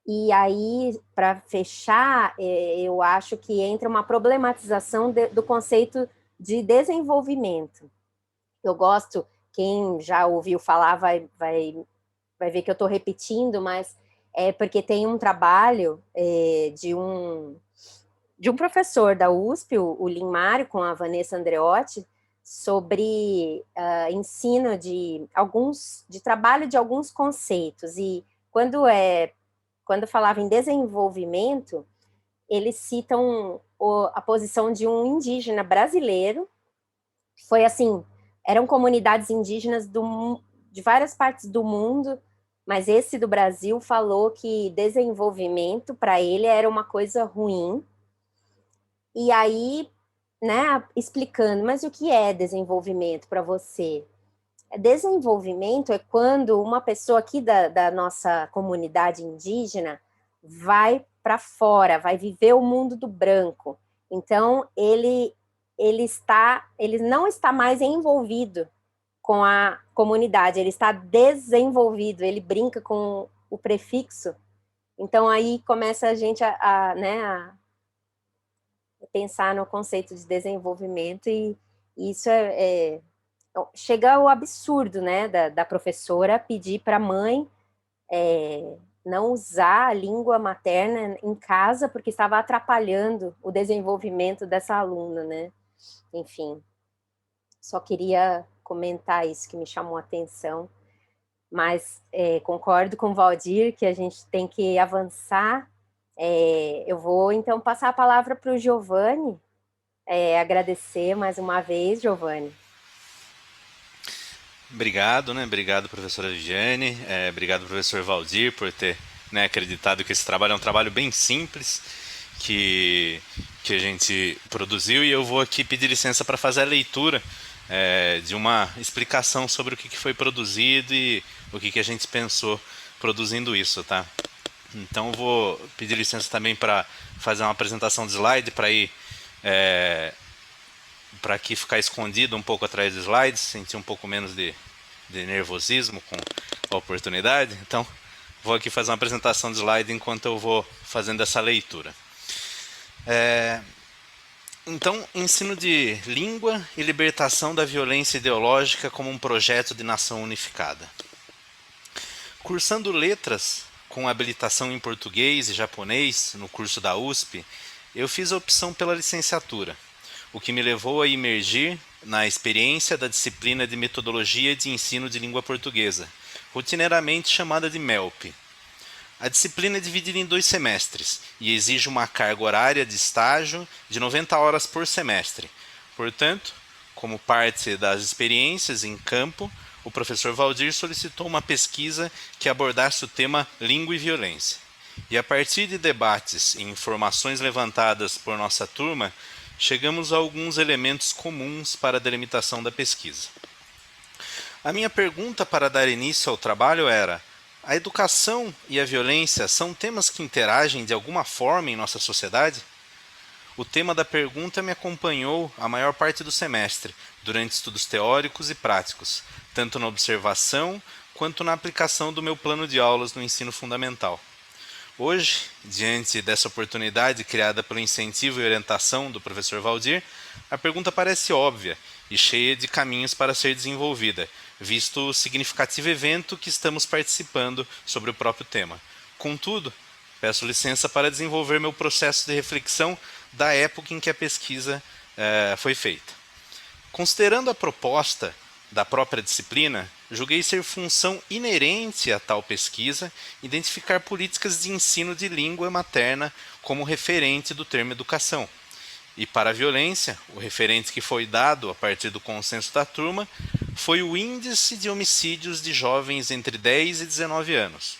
E aí, para fechar, eu acho que entra uma problematização do conceito de desenvolvimento. Eu gosto, quem já ouviu falar vai ver que eu estou repetindo, mas é porque tem um trabalho de um professor da USP, o Lin Mário, com a Vanessa Andreotti, sobre ensino de trabalho de alguns conceitos. E quando falava em desenvolvimento, eles citam a posição de um indígena brasileiro. Foi assim, eram comunidades indígenas de várias partes do mundo, mas esse do Brasil falou que desenvolvimento para ele era uma coisa ruim. E aí, né, explicando, mas o que é desenvolvimento para você? Desenvolvimento é quando uma pessoa aqui da nossa comunidade indígena vai para fora, vai viver o mundo do branco. Então, ele não está mais envolvido com a comunidade, ele está desenvolvido, ele brinca com o prefixo. Então, aí começa a gente a pensar no conceito de desenvolvimento, e isso chega ao absurdo, né, da professora pedir para a mãe não usar a língua materna em casa porque estava atrapalhando o desenvolvimento dessa aluna, né? Enfim, só queria comentar isso que me chamou a atenção, mas concordo com o Valdir que a gente tem que avançar. Eu vou, então, passar a palavra para o Giovanni, agradecer mais uma vez, Giovanni. Obrigado, né? Obrigado, professora Viviane. Obrigado, professor Valdir, por ter, né, acreditado que esse trabalho é um trabalho bem simples que a gente produziu, e eu vou aqui pedir licença para fazer a leitura de uma explicação sobre o que foi produzido e o que a gente pensou produzindo isso, tá? Então eu vou pedir licença também para fazer uma apresentação de slide para aqui ficar escondido um pouco atrás dos slides, sentir um pouco menos de nervosismo a oportunidade, então vou aqui fazer uma apresentação de slide enquanto eu vou fazendo essa leitura. Então, ensino de língua e libertação da violência ideológica como um projeto de nação unificada. Cursando letras com habilitação em português e japonês no curso da USP, eu fiz a opção pela licenciatura, o que me levou a imergir na experiência da disciplina de Metodologia de Ensino de Língua Portuguesa, rotineiramente chamada de MELP. A disciplina é dividida em 2 semestres e exige uma carga horária de estágio de 90 horas por semestre. Portanto, como parte das experiências em campo, o professor Valdir solicitou uma pesquisa que abordasse o tema língua e violência. E a partir de debates e informações levantadas por nossa turma, chegamos a alguns elementos comuns para a delimitação da pesquisa. A minha pergunta para dar início ao trabalho era: a educação e a violência são temas que interagem de alguma forma em nossa sociedade? O tema da pergunta me acompanhou a maior parte do semestre, durante estudos teóricos e práticos, tanto na observação quanto na aplicação do meu plano de aulas no ensino fundamental. Hoje, diante dessa oportunidade criada pelo incentivo e orientação do professor Valdir, a pergunta parece óbvia e cheia de caminhos para ser desenvolvida, visto o significativo evento que estamos participando sobre o próprio tema. Contudo, peço licença para desenvolver meu processo de reflexão da época em que a pesquisa foi feita. Considerando a proposta da própria disciplina, julguei ser função inerente a tal pesquisa identificar políticas de ensino de língua materna como referente do termo educação. E para a violência, o referente que foi dado a partir do consenso da turma foi o índice de homicídios de jovens entre 10 e 19 anos.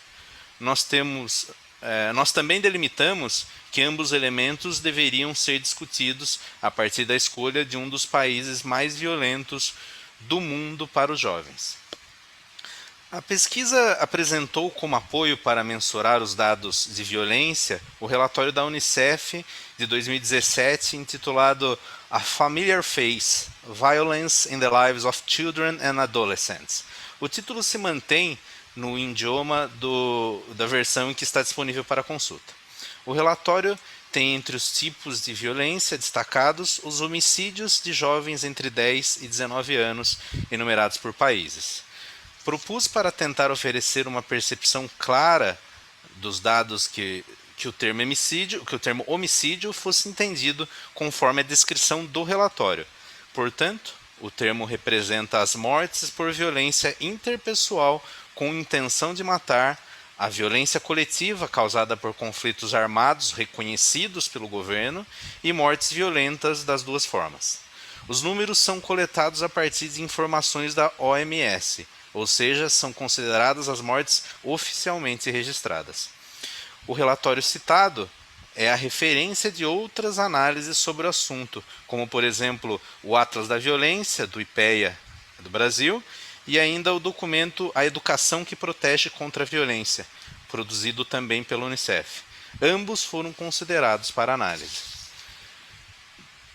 Nós também delimitamos que ambos elementos deveriam ser discutidos a partir da escolha de um dos países mais violentos do mundo para os jovens. A pesquisa apresentou como apoio para mensurar os dados de violência o relatório da Unicef de 2017 intitulado A Familiar Face: Violence in the Lives of Children and Adolescents. O título se mantém no idioma da versão que está disponível para consulta. O relatório tem entre os tipos de violência destacados os homicídios de jovens entre 10 e 19 anos, enumerados por países. Propus para tentar oferecer uma percepção clara dos dados que o termo homicídio fosse entendido conforme a descrição do relatório. Portanto, o termo representa as mortes por violência interpessoal com intenção de matar, a violência coletiva causada por conflitos armados reconhecidos pelo governo e mortes violentas das duas formas. Os números são coletados a partir de informações da OMS, ou seja, são consideradas as mortes oficialmente registradas. O relatório citado é a referência de outras análises sobre o assunto, como, por exemplo, o Atlas da Violência, do IPEA do Brasil, e ainda o documento A Educação que Protege contra a Violência, produzido também pela Unicef. Ambos foram considerados para análise.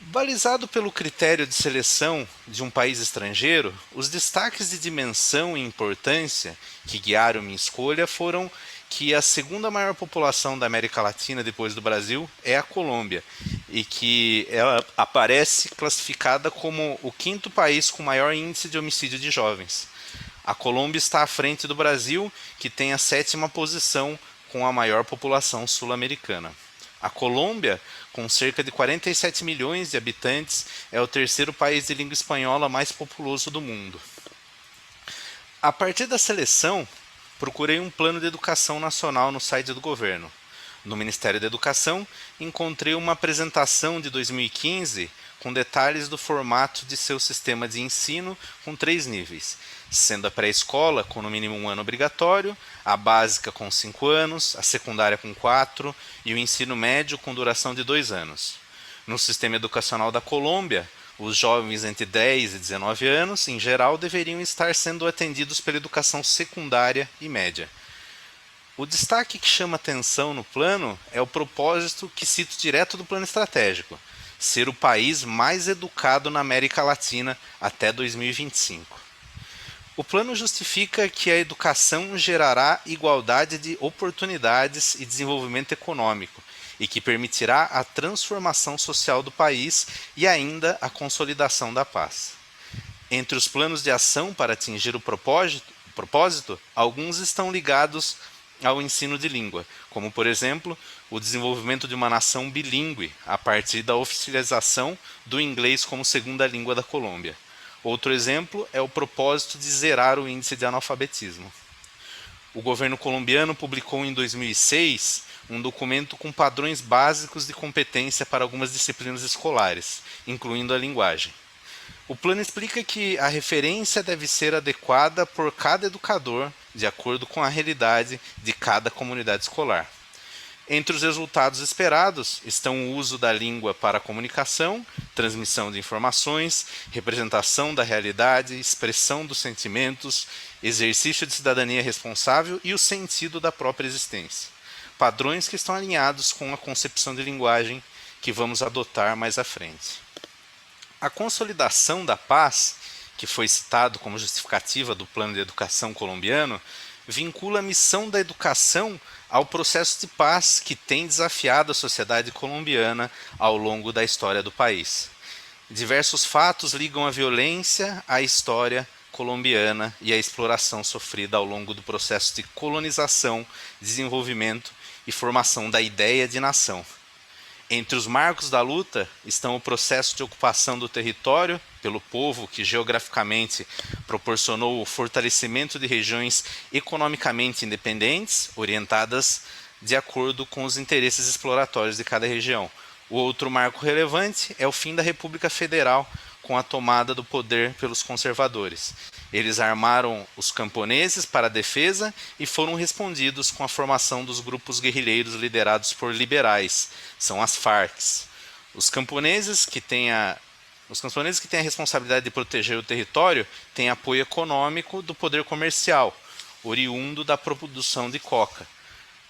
Balizado pelo critério de seleção de um país estrangeiro, os destaques de dimensão e importância que guiaram minha escolha foram que a segunda maior população da América Latina depois do Brasil é a Colômbia, e que ela aparece classificada como o 5º país com maior índice de homicídio de jovens. A Colômbia está à frente do Brasil, que tem a 7ª posição com a maior população sul-americana. A Colômbia, com cerca de 47 milhões de habitantes, é o 3º país de língua espanhola mais populoso do mundo. A partir da seleção, procurei um plano de educação nacional no site do governo. No Ministério da Educação, encontrei uma apresentação de 2015 com detalhes do formato de seu sistema de ensino com 3 níveis, sendo a pré-escola com no mínimo 1 ano obrigatório, a básica com 5 anos, a secundária com 4 e o ensino médio com duração de 2 anos. No sistema educacional da Colômbia, os jovens entre 10 e 19 anos, em geral, deveriam estar sendo atendidos pela educação secundária e média. O destaque que chama atenção no plano é o propósito que cito direto do plano estratégico: ser o país mais educado na América Latina até 2025. O plano justifica que a educação gerará igualdade de oportunidades e desenvolvimento econômico, e que permitirá a transformação social do país e ainda a consolidação da paz. Entre os planos de ação para atingir o propósito, alguns estão ligados ao ensino de língua, como, por exemplo, o desenvolvimento de uma nação bilíngue a partir da oficialização do inglês como segunda língua da Colômbia. Outro exemplo é o propósito de zerar o índice de analfabetismo. O governo colombiano publicou em 2006 um documento com padrões básicos de competência para algumas disciplinas escolares, incluindo a linguagem. O plano explica que a referência deve ser adequada por cada educador, de acordo com a realidade de cada comunidade escolar. Entre os resultados esperados estão o uso da língua para comunicação, transmissão de informações, representação da realidade, expressão dos sentimentos, exercício de cidadania responsável e o sentido da própria existência. Padrões que estão alinhados com a concepção de linguagem que vamos adotar mais à frente. A consolidação da paz, que foi citado como justificativa do plano de educação colombiano, vincula a missão da educação ao processo de paz que tem desafiado a sociedade colombiana ao longo da história do país. Diversos fatos ligam a violência à história colombiana e à exploração sofrida ao longo do processo de colonização, desenvolvimento e formação da ideia de nação. Entre os marcos da luta estão o processo de ocupação do território pelo povo que geograficamente proporcionou o fortalecimento de regiões economicamente independentes, orientadas de acordo com os interesses exploratórios de cada região. O outro marco relevante é o fim da República Federal com a tomada do poder pelos conservadores. Eles armaram os camponeses para a defesa e foram respondidos com a formação dos grupos guerrilheiros liderados por liberais, são as Farc. Os camponeses que têm a responsabilidade de proteger o território têm apoio econômico do poder comercial, oriundo da produção de coca.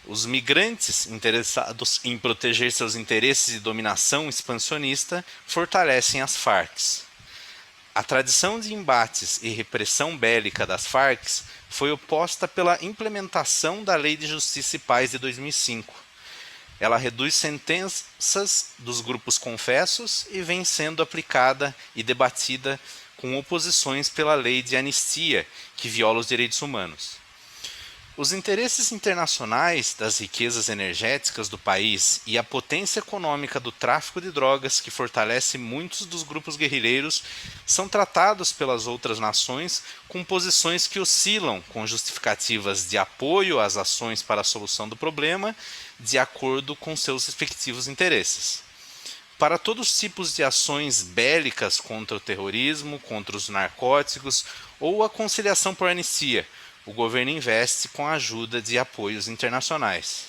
Os migrantes interessados em proteger seus interesses de dominação expansionista fortalecem as Farc. A tradição de embates e repressão bélica das Farc foi oposta pela implementação da Lei de Justiça e Paz de 2005. Ela reduz sentenças dos grupos confessos e vem sendo aplicada e debatida com oposições pela Lei de Anistia, que viola os direitos humanos. Os interesses internacionais das riquezas energéticas do país e a potência econômica do tráfico de drogas, que fortalece muitos dos grupos guerrilheiros, são tratados pelas outras nações com posições que oscilam com justificativas de apoio às ações para a solução do problema, de acordo com seus respectivos interesses. Para todos os tipos de ações bélicas contra o terrorismo, contra os narcóticos ou a conciliação por anistia, o governo investe com a ajuda de apoios internacionais.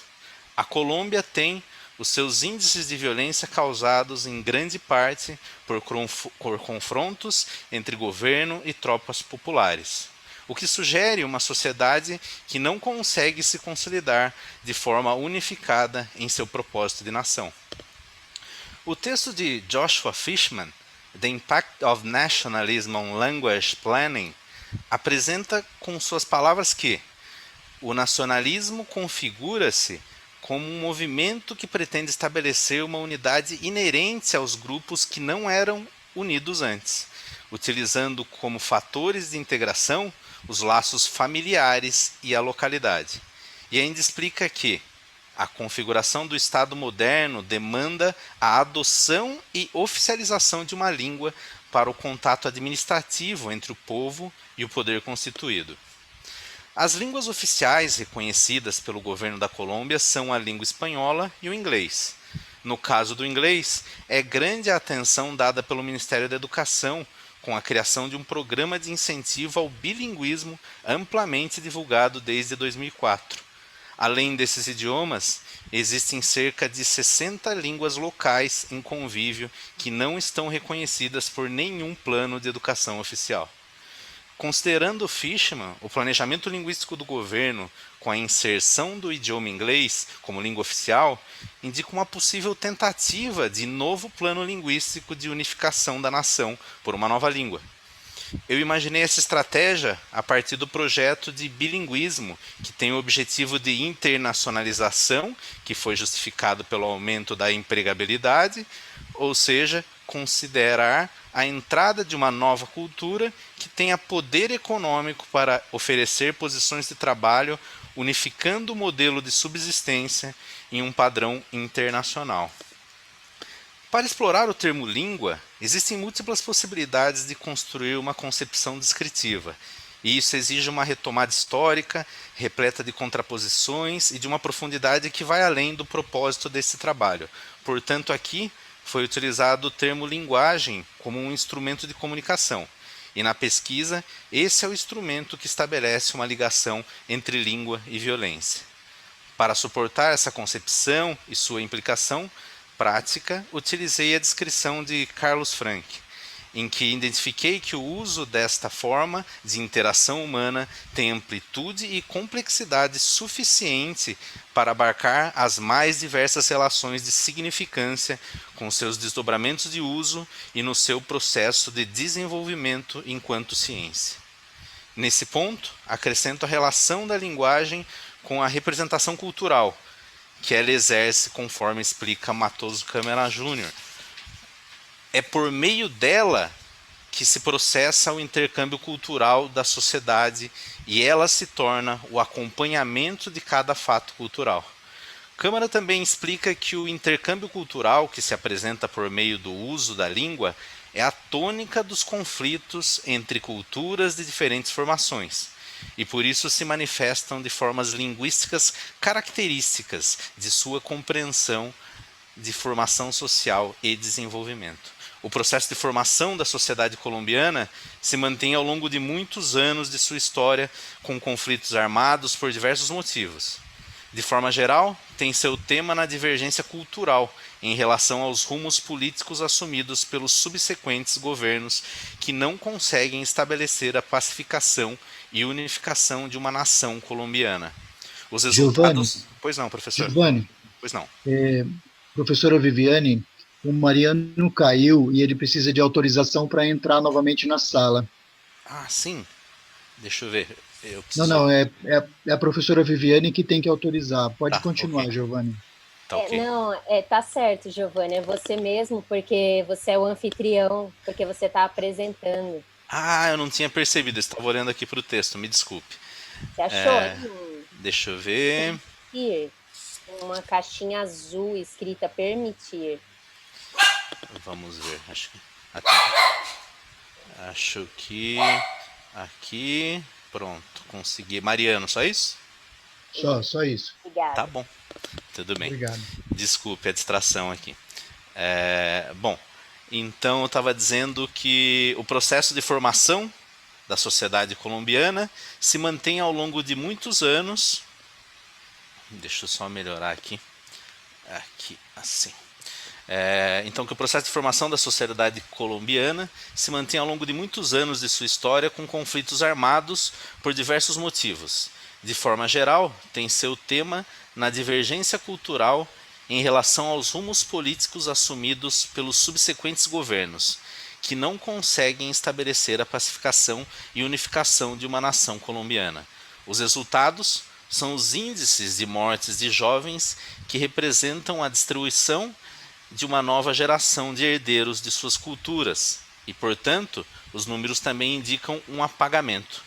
A Colômbia tem os seus índices de violência causados em grande parte por confrontos entre governo e tropas populares, o que sugere uma sociedade que não consegue se consolidar de forma unificada em seu propósito de nação. O texto de Joshua Fishman, The Impact of Nationalism on Language Planning, apresenta com suas palavras que o nacionalismo configura-se como um movimento que pretende estabelecer uma unidade inerente aos grupos que não eram unidos antes, utilizando como fatores de integração os laços familiares e a localidade. E ainda explica que a configuração do Estado moderno demanda a adoção e oficialização de uma língua para o contato administrativo entre o povo e o poder constituído. As línguas oficiais reconhecidas pelo governo da Colômbia são a língua espanhola e o inglês. No caso do inglês, é grande a atenção dada pelo Ministério da Educação, com a criação de um programa de incentivo ao bilinguismo amplamente divulgado desde 2004. Além desses idiomas, existem cerca de 60 línguas locais em convívio que não estão reconhecidas por nenhum plano de educação oficial. Considerando Fishman, o planejamento linguístico do governo com a inserção do idioma inglês como língua oficial indica uma possível tentativa de novo plano linguístico de unificação da nação por uma nova língua. Eu imaginei essa estratégia a partir do projeto de bilinguismo, que tem o objetivo de internacionalização, que foi justificado pelo aumento da empregabilidade, ou seja, considerar a entrada de uma nova cultura que tenha poder econômico para oferecer posições de trabalho, unificando o modelo de subsistência em um padrão internacional. Para explorar o termo língua, existem múltiplas possibilidades de construir uma concepção descritiva, e isso exige uma retomada histórica, repleta de contraposições e de uma profundidade que vai além do propósito desse trabalho. Portanto, aqui foi utilizado o termo linguagem como um instrumento de comunicação, e na pesquisa, esse é o instrumento que estabelece uma ligação entre língua e violência. Para suportar essa concepção e sua implicação prática, utilizei a descrição de Carlos Frank, em que identifiquei que o uso desta forma de interação humana tem amplitude e complexidade suficiente para abarcar as mais diversas relações de significância com seus desdobramentos de uso e no seu processo de desenvolvimento enquanto ciência. Nesse ponto, acrescento a relação da linguagem com a representação cultural, que ela exerce conforme explica Matoso Câmara Júnior. É por meio dela que se processa o intercâmbio cultural da sociedade e ela se torna o acompanhamento de cada fato cultural. Câmara também explica que o intercâmbio cultural, que se apresenta por meio do uso da língua, é a tônica dos conflitos entre culturas de diferentes formações, e por isso se manifestam de formas linguísticas características de sua compreensão de formação social e desenvolvimento. O processo de formação da sociedade colombiana se mantém ao longo de muitos anos de sua história, com conflitos armados por diversos motivos. De forma geral, tem seu tema na divergência cultural em relação aos rumos políticos assumidos pelos subsequentes governos que não conseguem estabelecer a pacificação e unificação de uma nação colombiana. Os resultados... Giovanni, Pois não, professor. Giovanni, Pois não. professora Viviane, o Mariano caiu e ele precisa de autorização para entrar novamente na sala. Ah, sim. Deixa eu ver. Eu preciso... Não, é a professora Viviane que tem que autorizar. Pode Tá, continuar, ok. Giovanni. Tá ok. Tá certo, Giovanni, é você mesmo, porque você é o anfitrião, porque você está apresentando. Ah, eu não tinha percebido, eu estava olhando aqui para o texto, me desculpe. Você achou? Deixa eu ver. Permitir. Uma caixinha azul escrita permitir. Vamos ver. Acho que aqui. Pronto, consegui. Mariano, só isso? Só isso. Obrigada. Tá bom. Tudo bem. Obrigado. Desculpe a distração aqui. Bom, então eu estava dizendo que o processo de formação da sociedade colombiana se mantém ao longo de muitos anos. Deixa eu só melhorar aqui. Aqui, assim. Então, que o processo de formação da sociedade colombiana se mantém ao longo de muitos anos de sua história com conflitos armados por diversos motivos. De forma geral, tem seu tema na divergência cultural em relação aos rumos políticos assumidos pelos subsequentes governos, que não conseguem estabelecer a pacificação e unificação de uma nação colombiana. Os resultados são os índices de mortes de jovens que representam a distribuição de uma nova geração de herdeiros de suas culturas e, portanto, os números também indicam um apagamento.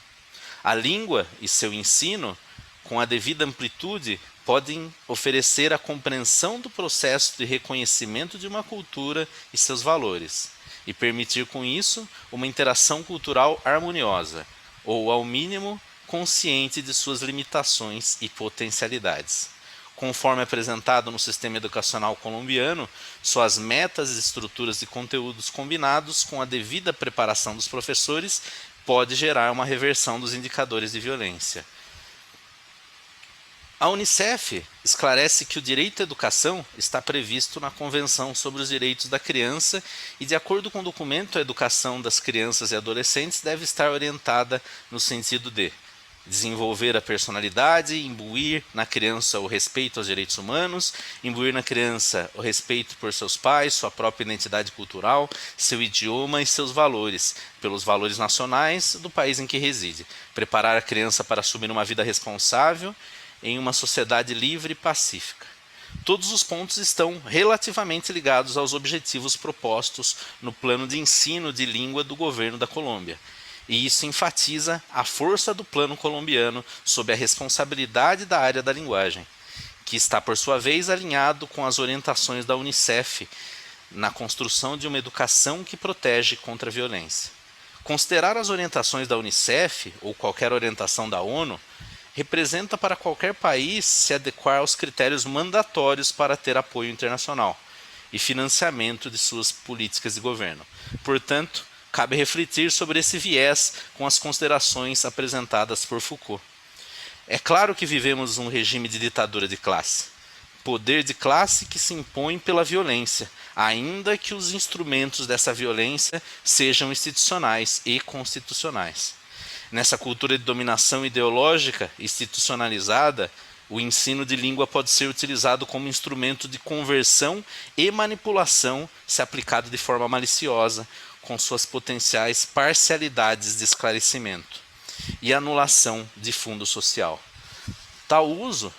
A língua e seu ensino, com a devida amplitude, podem oferecer a compreensão do processo de reconhecimento de uma cultura e seus valores, e permitir com isso uma interação cultural harmoniosa, ou, ao mínimo, consciente de suas limitações e potencialidades. Conforme apresentado no sistema educacional colombiano, suas metas e estruturas de conteúdos combinados com a devida preparação dos professores pode gerar uma reversão dos indicadores de violência. A Unicef esclarece que o direito à educação está previsto na Convenção sobre os Direitos da Criança e, de acordo com o documento, a educação das crianças e adolescentes deve estar orientada no sentido de desenvolver a personalidade, imbuir na criança o respeito aos direitos humanos, imbuir na criança o respeito por seus pais, sua própria identidade cultural, seu idioma e seus valores, pelos valores nacionais do país em que reside. Preparar a criança para assumir uma vida responsável em uma sociedade livre e pacífica. Todos os pontos estão relativamente ligados aos objetivos propostos no plano de ensino de língua do governo da Colômbia. E isso enfatiza a força do plano colombiano sob a responsabilidade da área da linguagem, que está, por sua vez, alinhado com as orientações da Unicef na construção de uma educação que protege contra a violência. Considerar as orientações da Unicef, ou qualquer orientação da ONU, representa para qualquer país se adequar aos critérios mandatórios para ter apoio internacional e financiamento de suas políticas de governo. Portanto, cabe refletir sobre esse viés com as considerações apresentadas por Foucault. É claro que vivemos um regime de ditadura de classe. Poder de classe que se impõe pela violência, ainda que os instrumentos dessa violência sejam institucionais e constitucionais. Nessa cultura de dominação ideológica institucionalizada, o ensino de língua pode ser utilizado como instrumento de conversão e manipulação se aplicado de forma maliciosa, com suas potenciais parcialidades de esclarecimento e anulação de fundo social. Tal uso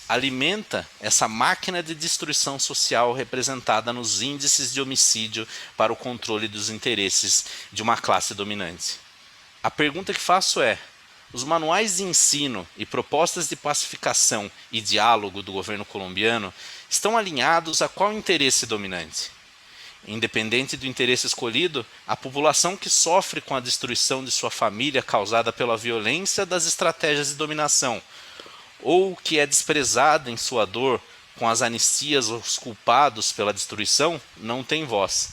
alimenta essa máquina de destruição social representada nos índices de homicídio para o controle dos interesses de uma classe dominante. A pergunta que faço é: os manuais de ensino e propostas de pacificação e diálogo do governo colombiano estão alinhados a qual interesse dominante? Independente do interesse escolhido, a população que sofre com a destruição de sua família causada pela violência das estratégias de dominação, ou que é desprezada em sua dor com as anistias aos culpados pela destruição, não tem voz.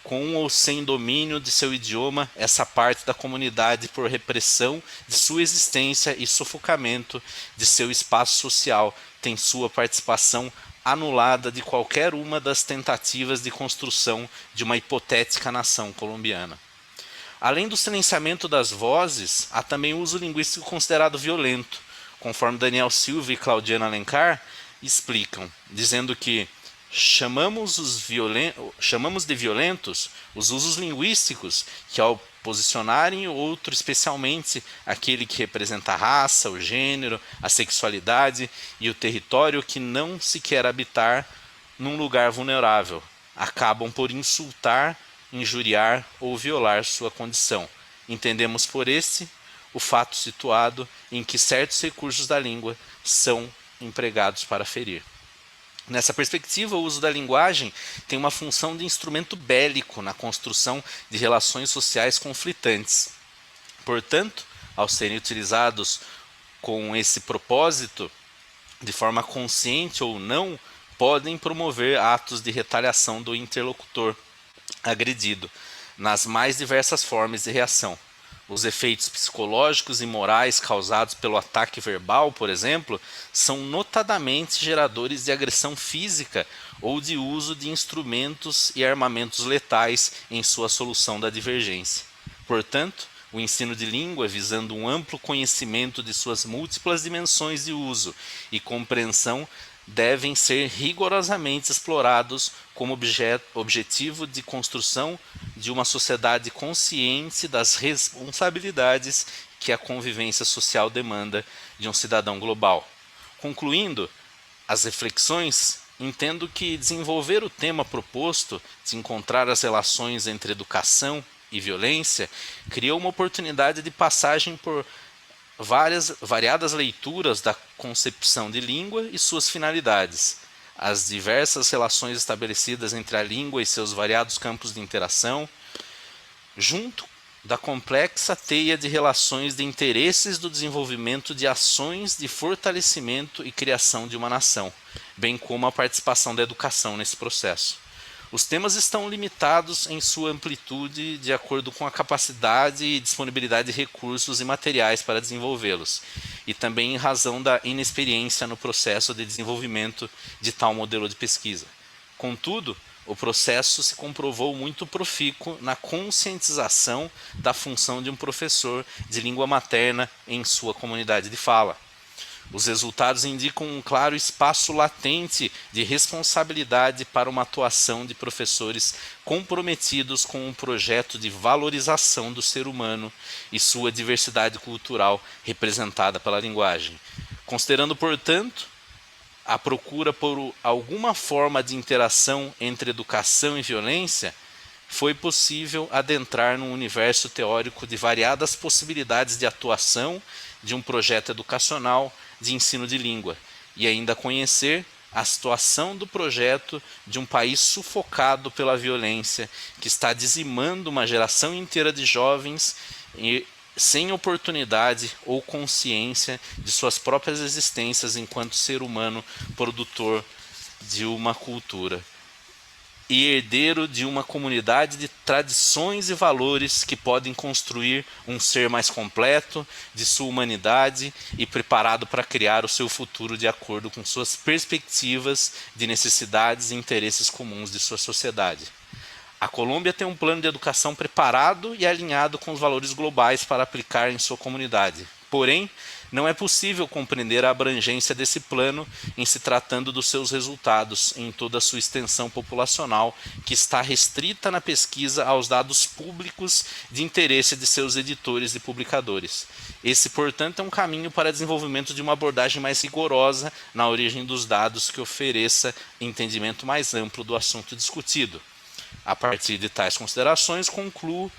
Com ou sem domínio de seu idioma, essa parte da comunidade por repressão de sua existência e sufocamento de seu espaço social tem sua participação anulada de qualquer uma das tentativas de construção de uma hipotética nação colombiana. Além do silenciamento das vozes, há também o uso linguístico considerado violento, conforme Daniel Silva e Claudiana Alencar explicam, dizendo que chamamos de violentos os usos linguísticos que, ao posicionarem o outro, especialmente aquele que representa a raça, o gênero, a sexualidade e o território que não se quer habitar num lugar vulnerável, acabam por insultar, injuriar ou violar sua condição. Entendemos por esse o fato situado em que certos recursos da língua são empregados para ferir. Nessa perspectiva, o uso da linguagem tem uma função de instrumento bélico na construção de relações sociais conflitantes. Portanto, ao serem utilizados com esse propósito, de forma consciente ou não, podem promover atos de retaliação do interlocutor agredido, nas mais diversas formas de reação. Os efeitos psicológicos e morais causados pelo ataque verbal, por exemplo, são notadamente geradores de agressão física ou de uso de instrumentos e armamentos letais em sua solução da divergência. Portanto, o ensino de língua, visando um amplo conhecimento de suas múltiplas dimensões de uso e compreensão, devem ser rigorosamente explorados como objetivo de construção de uma sociedade consciente das responsabilidades que a convivência social demanda de um cidadão global. Concluindo as reflexões, entendo que desenvolver o tema proposto de encontrar as relações entre educação e violência criou uma oportunidade de passagem por variadas leituras da concepção de língua e suas finalidades, as diversas relações estabelecidas entre a língua e seus variados campos de interação, junto da complexa teia de relações de interesses do desenvolvimento de ações de fortalecimento e criação de uma nação, bem como a participação da educação nesse processo. Os temas estão limitados em sua amplitude de acordo com a capacidade e disponibilidade de recursos e materiais para desenvolvê-los, e também em razão da inexperiência no processo de desenvolvimento de tal modelo de pesquisa. Contudo, o processo se comprovou muito profícuo na conscientização da função de um professor de língua materna em sua comunidade de fala. Os resultados indicam um claro espaço latente de responsabilidade para uma atuação de professores comprometidos com um projeto de valorização do ser humano e sua diversidade cultural representada pela linguagem. Considerando, portanto, a procura por alguma forma de interação entre educação e violência, foi possível adentrar num universo teórico de variadas possibilidades de atuação de um projeto educacional de ensino de língua e ainda conhecer a situação do projeto de um país sufocado pela violência que está dizimando uma geração inteira de jovens sem oportunidade ou consciência de suas próprias existências enquanto ser humano produtor de uma cultura e herdeiro de uma comunidade de tradições e valores que podem construir um ser mais completo de sua humanidade e preparado para criar o seu futuro de acordo com suas perspectivas de necessidades e interesses comuns de sua sociedade. A Colômbia tem um plano de educação preparado e alinhado com os valores globais para aplicar em sua comunidade. Porém, não é possível compreender a abrangência desse plano em se tratando dos seus resultados em toda a sua extensão populacional, que está restrita na pesquisa aos dados públicos de interesse de seus editores e publicadores. Esse, portanto, é um caminho para o desenvolvimento de uma abordagem mais rigorosa na origem dos dados que ofereça entendimento mais amplo do assunto discutido. A partir de tais considerações, concluo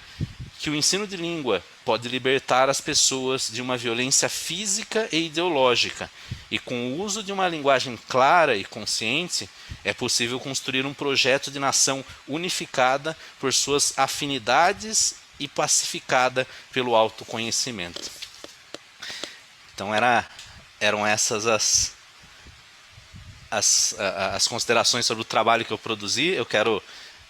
que o ensino de língua pode libertar as pessoas de uma violência física e ideológica, e com o uso de uma linguagem clara e consciente, é possível construir um projeto de nação unificada por suas afinidades e pacificada pelo autoconhecimento. Então eram essas as considerações sobre o trabalho que eu produzi. Eu quero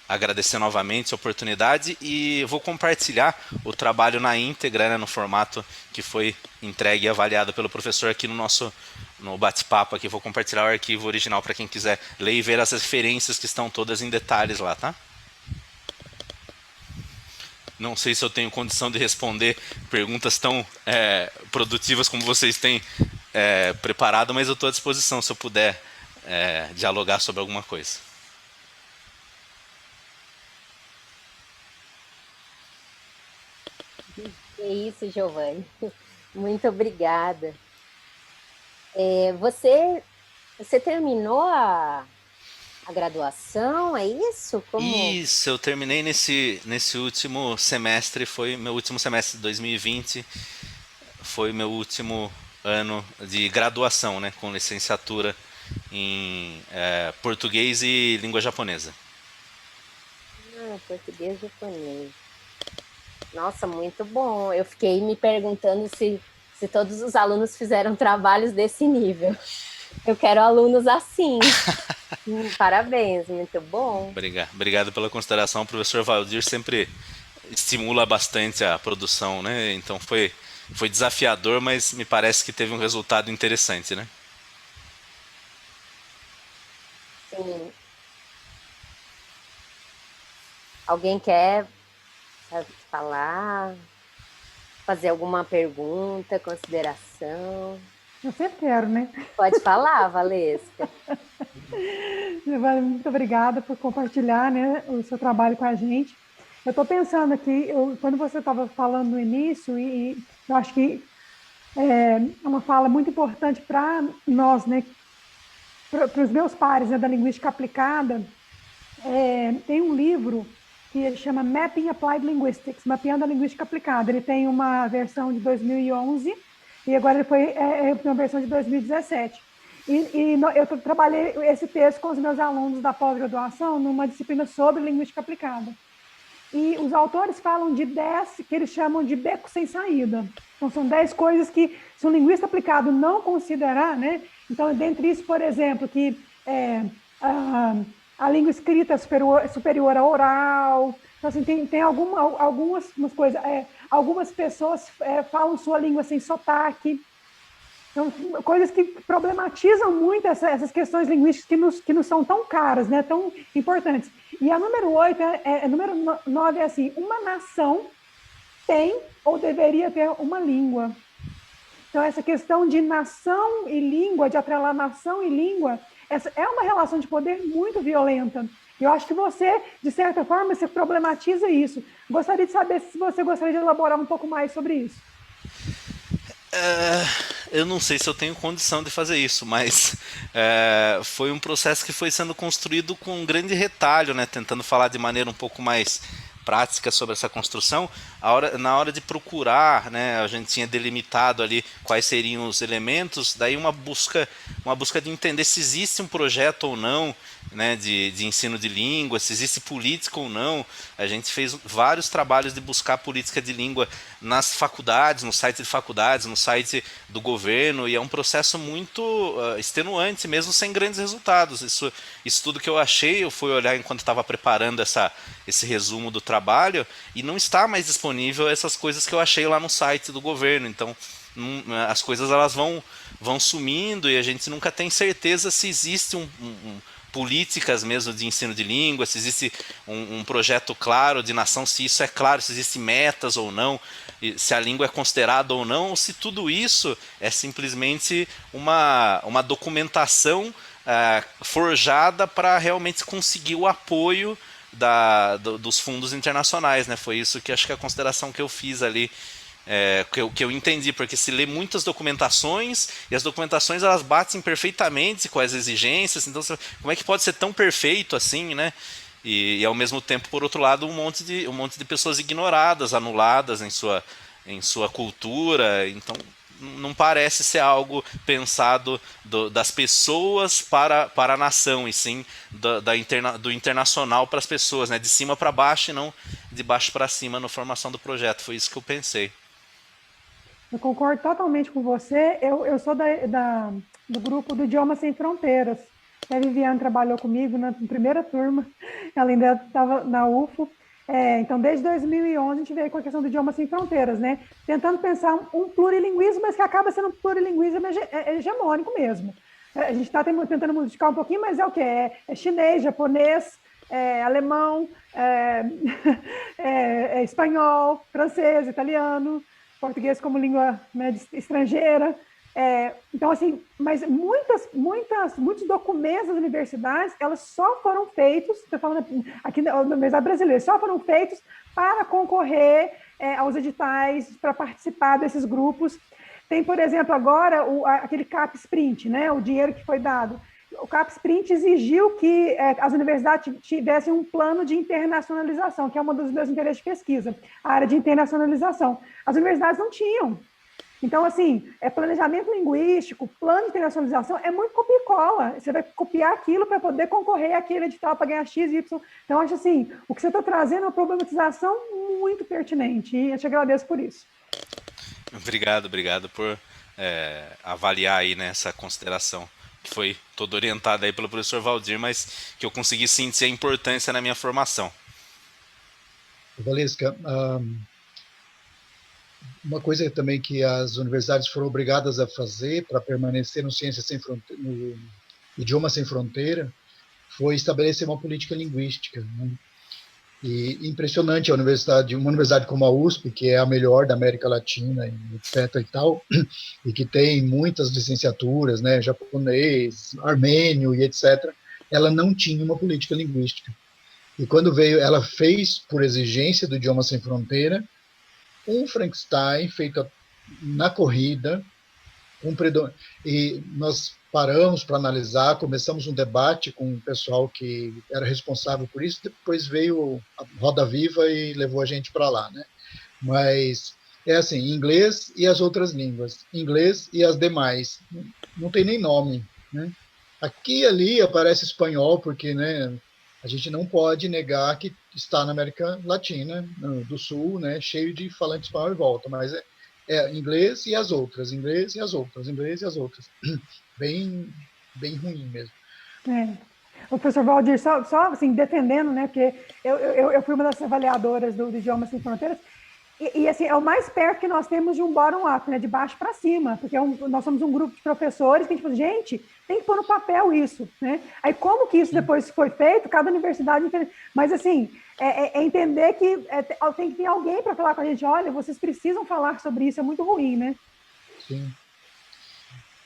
agradecer novamente a oportunidade e vou compartilhar o trabalho na íntegra, né, no formato que foi entregue e avaliado pelo professor aqui no bate-papo. Aqui vou compartilhar o arquivo original para quem quiser ler e ver as referências que estão todas em detalhes lá, tá? Não sei se eu tenho condição de responder perguntas tão produtivas como vocês têm preparado, mas eu estou à disposição se eu puder dialogar sobre alguma coisa. É isso, Giovanni. Muito obrigada. Você terminou a graduação, é isso? Isso, eu terminei nesse último semestre, foi meu último semestre de 2020, foi meu último ano de graduação, né, com licenciatura em português e língua japonesa. Português e japonês. Nossa, muito bom. Eu fiquei me perguntando se todos os alunos fizeram trabalhos desse nível. Eu quero alunos assim. Parabéns, muito bom. Obrigado pela consideração. O professor Valdir sempre estimula bastante a produção, né? Então foi desafiador, mas me parece que teve um resultado interessante, né? Sim. Alguém quer falar, fazer alguma pergunta, consideração? Eu sempre quero, né? Pode falar, Valesca. Giovanni, muito obrigada por compartilhar, né, o seu trabalho com a gente. Eu estou pensando aqui, quando você estava falando no início, e eu acho que é uma fala muito importante para nós, né, para os meus pares, né, da linguística aplicada. Tem um livro que ele chama Mapping Applied Linguistics, Mapeando a Linguística Aplicada. Ele tem uma versão de 2011 e agora ele foi uma versão de 2017. Eu trabalhei esse texto com os meus alunos da pós-graduação numa disciplina sobre linguística aplicada. E os autores falam de 10 que eles chamam de becos sem saída. Então, são 10 coisas que, se um linguista aplicado não considerar, né? Então, dentre isso, por exemplo, que a língua escrita é superior à oral. Então, assim, tem algumas coisas. Algumas pessoas falam sua língua sem sotaque. Então, coisas que problematizam muito essas questões linguísticas que nos são tão caras, né, tão importantes. E a número 8, número 9 é assim, uma nação tem ou deveria ter uma língua. Então, essa questão de nação e língua, de atrelar nação e língua, essa é uma relação de poder muito violenta. Eu acho que você, de certa forma, você problematiza isso. Gostaria de saber se você gostaria de elaborar um pouco mais sobre isso. Eu não sei se eu tenho condição de fazer isso, mas foi um processo que foi sendo construído com um grande retalho, né? Tentando falar de maneira um pouco mais prática sobre essa construção. Na hora de procurar, né, a gente tinha delimitado ali quais seriam os elementos, daí uma busca de entender se existe um projeto ou não, né, de ensino de língua, se existe política ou não. A gente fez vários trabalhos de buscar política de língua nas faculdades, no site de faculdades, no site do governo, e é um processo muito extenuante, mesmo sem grandes resultados. Isso tudo que eu achei, eu fui olhar enquanto estava preparando esse resumo do trabalho, e não está mais disponível essas coisas que eu achei lá no site do governo. Então, as coisas elas vão sumindo, e a gente nunca tem certeza se existe políticas mesmo de ensino de língua, se existe um projeto claro de nação, se isso é claro, se existem metas ou não, se a língua é considerada ou não, ou se tudo isso é simplesmente uma documentação forjada para realmente conseguir o apoio dos fundos internacionais, né? Foi isso que acho que é a consideração que eu fiz ali, que eu entendi, porque se lê muitas documentações, e as documentações elas batem perfeitamente com as exigências, então como é que pode ser tão perfeito assim, né? E ao mesmo tempo, por outro lado, um monte de pessoas ignoradas, anuladas em sua cultura. Então não parece ser algo pensado das pessoas para a nação, e sim do internacional para as pessoas, né? De cima para baixo e não de baixo para cima na formação do projeto. Foi isso que eu pensei. Eu concordo totalmente com você. Eu sou do grupo do Idiomas Sem Fronteiras. A Viviane trabalhou comigo na primeira turma, ela ainda estava na UFO. Então, desde 2011, a gente veio com a questão do Idiomas Sem Fronteiras, né? Tentando pensar um plurilinguismo, mas que acaba sendo um plurilinguismo hegemônico mesmo. A gente está tentando modificar um pouquinho, mas é o quê? É chinês, japonês, alemão, espanhol, francês, italiano, português como língua, né, estrangeira. Então, assim, mas muitos documentos das universidades, elas só foram feitos, estou falando aqui na Universidade Brasileira, só foram feitos para concorrer aos editais, para participar desses grupos. Tem, por exemplo, agora aquele CAPES-Print, né, o dinheiro que foi dado. O CAPES-Print exigiu que as universidades tivessem um plano de internacionalização, que é um dos meus interesses de pesquisa, a área de internacionalização. As universidades não tinham. Então, assim, planejamento linguístico, plano de internacionalização, é muito copia e cola. Você vai copiar aquilo para poder concorrer àquele edital para ganhar X, Y. Então, acho assim, o que você está trazendo é uma problematização muito pertinente, e eu te agradeço por isso. Obrigado por avaliar aí nessa consideração, que foi toda orientada aí pelo professor Valdir, mas que eu consegui sentir a importância na minha formação. Valesca, uma coisa também que as universidades foram obrigadas a fazer para permanecer no no Idioma Sem Fronteira foi estabelecer uma política linguística, né? E impressionante uma universidade como a USP, que é a melhor da América Latina, etc. e tal, e que tem muitas licenciaturas, né, japonês, armênio e etc., ela não tinha uma política linguística. E quando veio, ela fez, por exigência do Idioma Sem Fronteira, um Frankenstein feito na corrida, e nós paramos para analisar, começamos um debate com o pessoal que era responsável por isso, depois veio a Roda Viva e levou a gente para lá, né? Mas é assim, inglês e as outras línguas, inglês e as demais, não tem nem nome, né? Aqui e ali aparece espanhol, porque, né, a gente não pode negar que está na América Latina, do Sul, né, cheio de falantes espanhol e volta, mas inglês e as outras, inglês e as outras, inglês e as outras. Bem ruim mesmo. O professor Valdir, só assim, defendendo, né, porque eu fui uma das avaliadoras do Idioma Sem Fronteiras, E assim, é o mais perto que nós temos de um bottom-up, né? De baixo para cima, porque nós somos um grupo de professores que a gente fala, gente, tem que pôr no papel isso, né? Aí como que isso depois foi feito, cada universidade... Mas assim, é entender que tem que ter alguém para falar com a gente, olha, vocês precisam falar sobre isso, é muito ruim, né? Sim.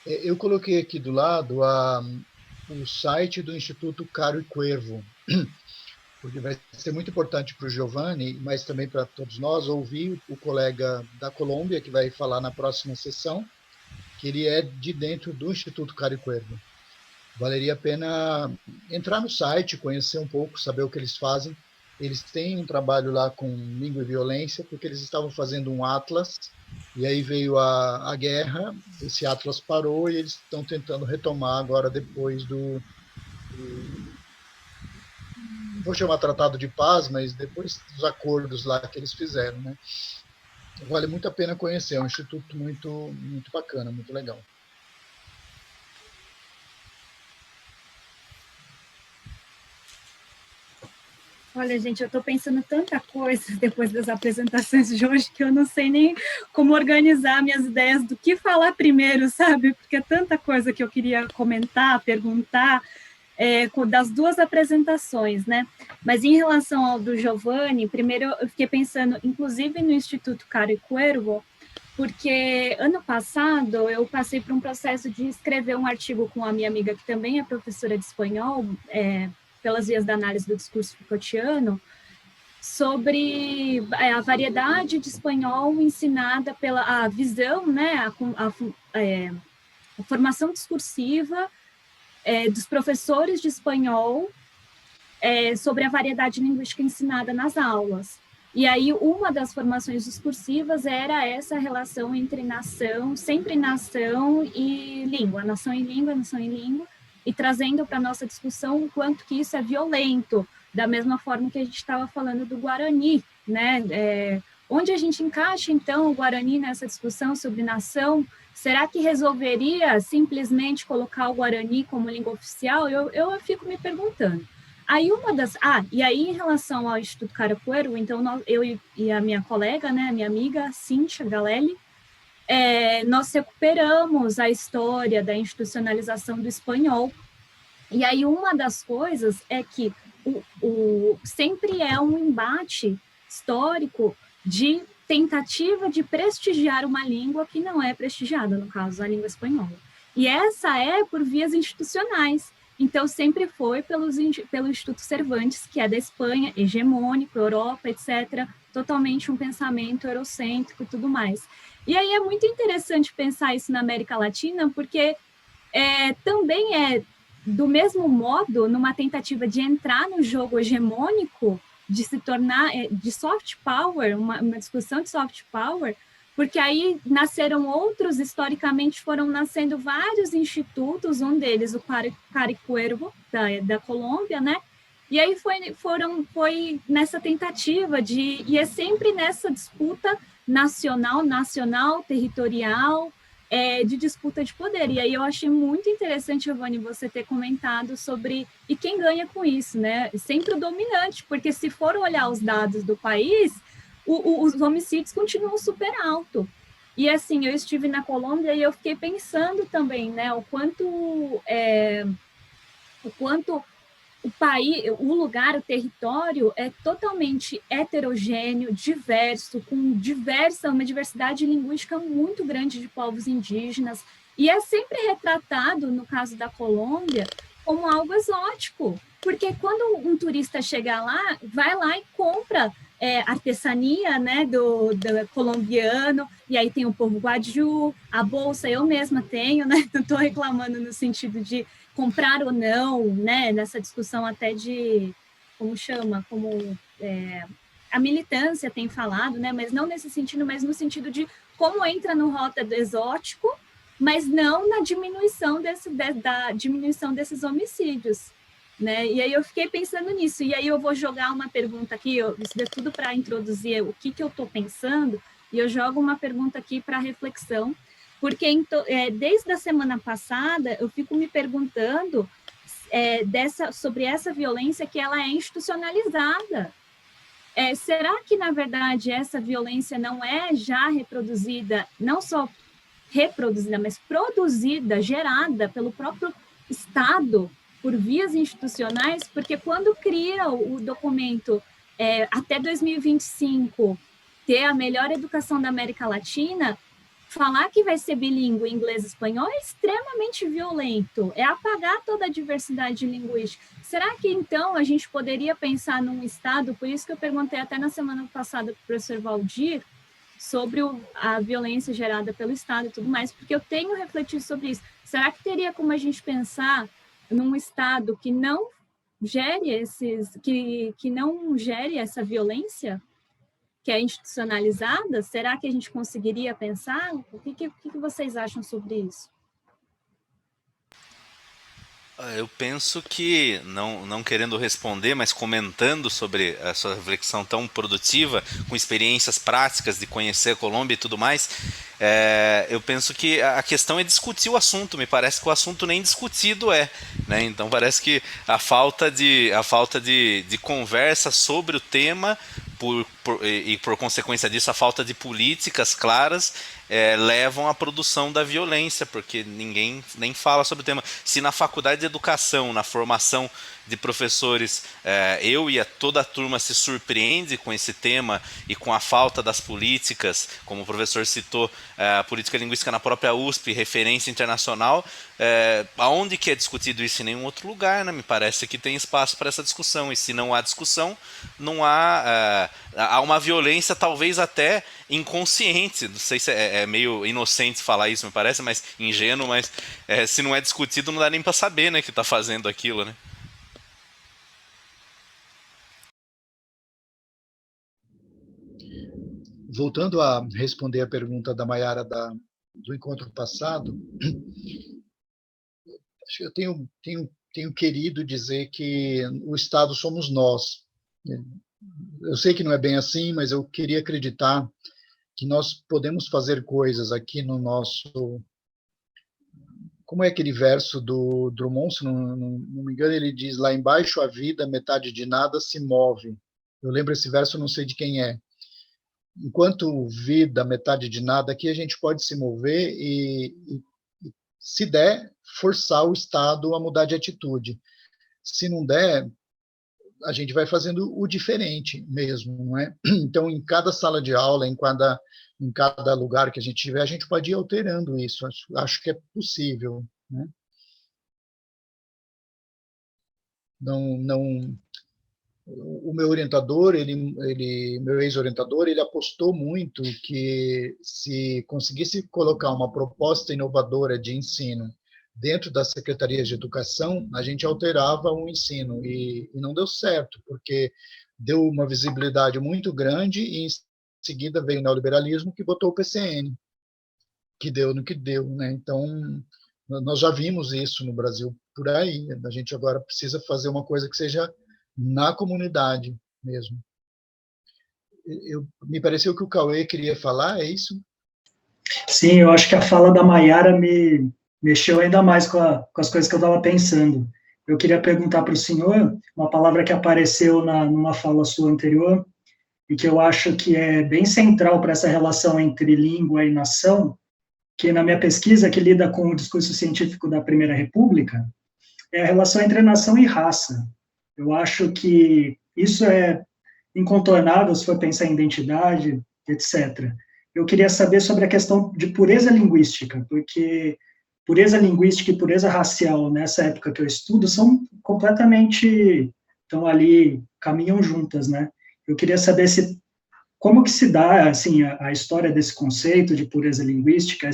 Eu coloquei aqui do lado o site do Instituto Caro e Cuervo, porque vai ser muito importante para o Giovanni, mas também para todos nós, ouvir o colega da Colômbia, que vai falar na próxima sessão, que ele é de dentro do Instituto Caro e Cuervo. Valeria a pena entrar no site, conhecer um pouco, saber o que eles fazem. Eles têm um trabalho lá com língua e violência, porque eles estavam fazendo um atlas, e aí veio a guerra, esse atlas parou, e eles estão tentando retomar agora, depois vou chamar tratado de paz, mas depois dos acordos lá que eles fizeram, né? Vale muito a pena conhecer, é um instituto muito, muito bacana, muito legal. Olha, gente, eu estou pensando tanta coisa depois das apresentações de hoje que eu não sei nem como organizar minhas ideias do que falar primeiro, sabe? Porque é tanta coisa que eu queria comentar, perguntar, das duas apresentações, né? Mas em relação ao do Giovanni, primeiro eu fiquei pensando, inclusive no Instituto Caro e Cuervo, porque ano passado eu passei por um processo de escrever um artigo com a minha amiga, que também é professora de espanhol, pelas vias da análise do discurso Foucaultiano, sobre a variedade de espanhol ensinada pela visão, né, a formação discursiva dos professores de espanhol sobre a variedade linguística ensinada nas aulas. E aí, uma das formações discursivas era essa relação entre nação, sempre nação e língua, nação e língua, nação e língua, e trazendo para a nossa discussão o quanto que isso é violento, da mesma forma que a gente estava falando do Guarani, né? Onde a gente encaixa, então, o Guarani nessa discussão sobre nação? Será que resolveria simplesmente colocar o Guarani como língua oficial? Eu fico me perguntando. Aí e aí em relação ao Instituto Caro e Cuervo, então eu e a minha colega, né, a minha amiga Cíntia Galelli, nós recuperamos a história da institucionalização do espanhol. E aí uma das coisas é que sempre é um embate histórico de tentativa de prestigiar uma língua que não é prestigiada, no caso, a língua espanhola. E essa é por vias institucionais. Então, sempre foi pelo Instituto Cervantes, que é da Espanha, hegemônico, Europa, etc., totalmente um pensamento eurocêntrico e tudo mais. E aí é muito interessante pensar isso na América Latina, porque também do mesmo modo, numa tentativa de entrar no jogo hegemônico, de se tornar de soft power, uma discussão de soft power, porque aí nasceram outros, historicamente foram nascendo vários institutos, um deles o Caro e Cuervo, da Colômbia, né? E aí foi nessa tentativa e é sempre nessa disputa nacional, territorial, de disputa de poder. E aí eu achei muito interessante, Giovanni, você ter comentado sobre e quem ganha com isso, né? Sempre o dominante, porque se for olhar os dados do país, os homicídios continuam super alto. E assim, eu estive na Colômbia e eu fiquei pensando também, né, o quanto o país, o lugar, o território é totalmente heterogêneo, diverso, com uma diversidade linguística muito grande de povos indígenas, e é sempre retratado, no caso da Colômbia, como algo exótico, porque quando um turista chega lá, vai lá e compra artesania, né, do colombiano, e aí tem o povo guaju, a bolsa eu mesma tenho, né, não estou reclamando no sentido de comprar ou não, né, nessa discussão até de, a militância tem falado, né, mas não nesse sentido, mas no sentido de como entra no rota do exótico, mas não na diminuição da diminuição desses homicídios, né? E aí eu fiquei pensando nisso, e aí eu vou jogar uma pergunta aqui, isso é tudo para introduzir o que eu estou pensando, e eu jogo uma pergunta aqui para reflexão, porque desde a semana passada eu fico me perguntando sobre essa violência que ela é institucionalizada. será que, na verdade, essa violência não é já reproduzida, não só reproduzida, mas produzida, gerada pelo próprio Estado, por vias institucionais? Porque quando cria o documento até 2025 ter a melhor educação da América Latina, falar que vai ser bilíngue inglês e espanhol é extremamente violento, é apagar toda a diversidade linguística. Será que, então, a gente poderia pensar num Estado, por isso que eu perguntei até na semana passada para o professor Valdir, sobre a violência gerada pelo Estado e tudo mais, porque eu tenho refletido sobre isso. Será que teria como a gente pensar num Estado que não gere que não gere essa violência, que é institucionalizada? Será que a gente conseguiria pensar? O que vocês acham sobre isso? Eu penso que, não querendo responder, mas comentando sobre a sua reflexão tão produtiva, com experiências práticas de conhecer a Colômbia e tudo mais, eu penso que a questão é discutir o assunto. Me parece que o assunto nem discutido é, né? Então parece que a falta de conversa sobre o tema, e por consequência disso a falta de políticas claras, levam à produção da violência, porque ninguém nem fala sobre o tema. Se na faculdade de educação, na formação de professores, eu e toda a turma se surpreende com esse tema e com a falta das políticas, como o professor citou, a política linguística na própria USP, referência internacional, aonde que é discutido isso? Em nenhum outro lugar, né? Me parece que tem espaço para essa discussão, e se não há discussão, não há uma violência talvez até inconsciente. Não sei se é meio inocente falar isso, me parece, mas ingênuo, mas se não é discutido, não dá nem para saber, né, que está fazendo aquilo, né? Voltando a responder a pergunta da Maiara do encontro passado, eu tenho querido dizer que o Estado somos nós. Eu sei que não é bem assim, mas eu queria acreditar que nós podemos fazer coisas aqui no nosso... Como é aquele verso do Drummond, se não me engano, ele diz: lá embaixo a vida, metade de nada, se move. Eu lembro esse verso, não sei de quem é. Enquanto vida, metade de nada, aqui a gente pode se mover e se der, forçar o Estado a mudar de atitude. Se não der, a gente vai fazendo o diferente mesmo, não é? Então, em cada sala de aula, em cada lugar que a gente tiver, a gente pode ir alterando isso. Acho que é possível, né? O meu orientador, meu ex-orientador, ele apostou muito que se conseguisse colocar uma proposta inovadora de ensino dentro das secretarias de educação, a gente alterava o ensino, e não deu certo, porque deu uma visibilidade muito grande e em seguida veio o neoliberalismo, que botou o PCN, que deu no que deu, né? Então, nós já vimos isso no Brasil por aí. A gente agora precisa fazer uma coisa que seja na comunidade mesmo. Me pareceu que o Cauê queria falar, é isso? Sim, eu acho que a fala da Maiara me mexeu ainda mais com as coisas que eu estava pensando. Eu queria perguntar para o senhor uma palavra que apareceu numa fala sua anterior e que eu acho que é bem central para essa relação entre língua e nação, que na minha pesquisa, que lida com o discurso científico da Primeira República, é a relação entre nação e raça. Eu acho que isso é incontornável se for pensar em identidade, etc. Eu queria saber sobre a questão de pureza linguística, porque pureza linguística e pureza racial, nessa época que eu estudo, são completamente, estão ali, caminham juntas, né? Eu queria saber como que se dá, assim, a história desse conceito de pureza linguística,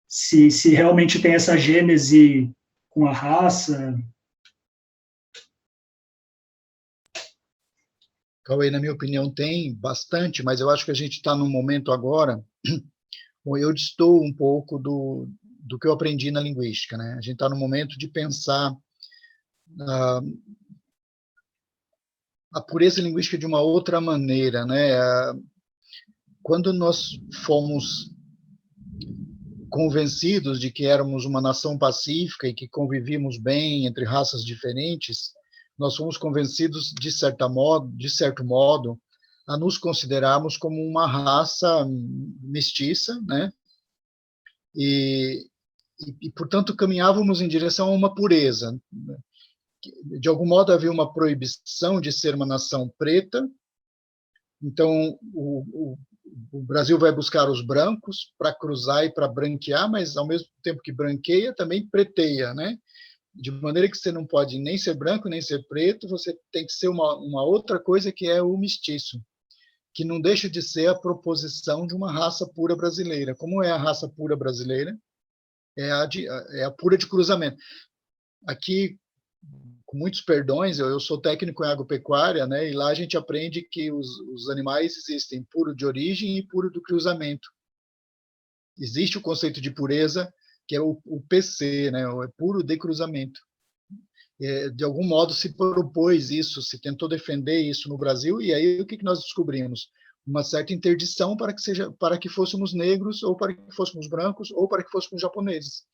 se realmente tem essa gênese com a raça. Cauê, na minha opinião, tem bastante, mas eu acho que a gente está num momento agora, eu distou um pouco do que eu aprendi na linguística, né? A gente está no momento de pensar a pureza linguística de uma outra maneira, né? Quando nós fomos convencidos de que éramos uma nação pacífica e que convivíamos bem entre raças diferentes, nós fomos convencidos, de certo modo, a nos considerarmos como uma raça mestiça, né? E, portanto, caminhávamos em direção a uma pureza. De algum modo, havia uma proibição de ser uma nação preta. Então, o Brasil vai buscar os brancos para cruzar e para branquear, mas, ao mesmo tempo que branqueia, também preteia, né? De maneira que você não pode nem ser branco, nem ser preto, você tem que ser uma outra coisa, que é o mestiço, que não deixa de ser a proposição de uma raça pura brasileira. Como é a raça pura brasileira? É a pura de cruzamento. Aqui, com muitos perdões, eu sou técnico em agropecuária, né? E lá a gente aprende que os animais existem puro de origem e puro do cruzamento. Existe o conceito de pureza, que é o PC, né? É puro de cruzamento. De algum modo se propôs isso, se tentou defender isso no Brasil, e aí o que nós descobrimos? Uma certa interdição para que fôssemos negros, ou para que fôssemos brancos, ou para que fôssemos japoneses.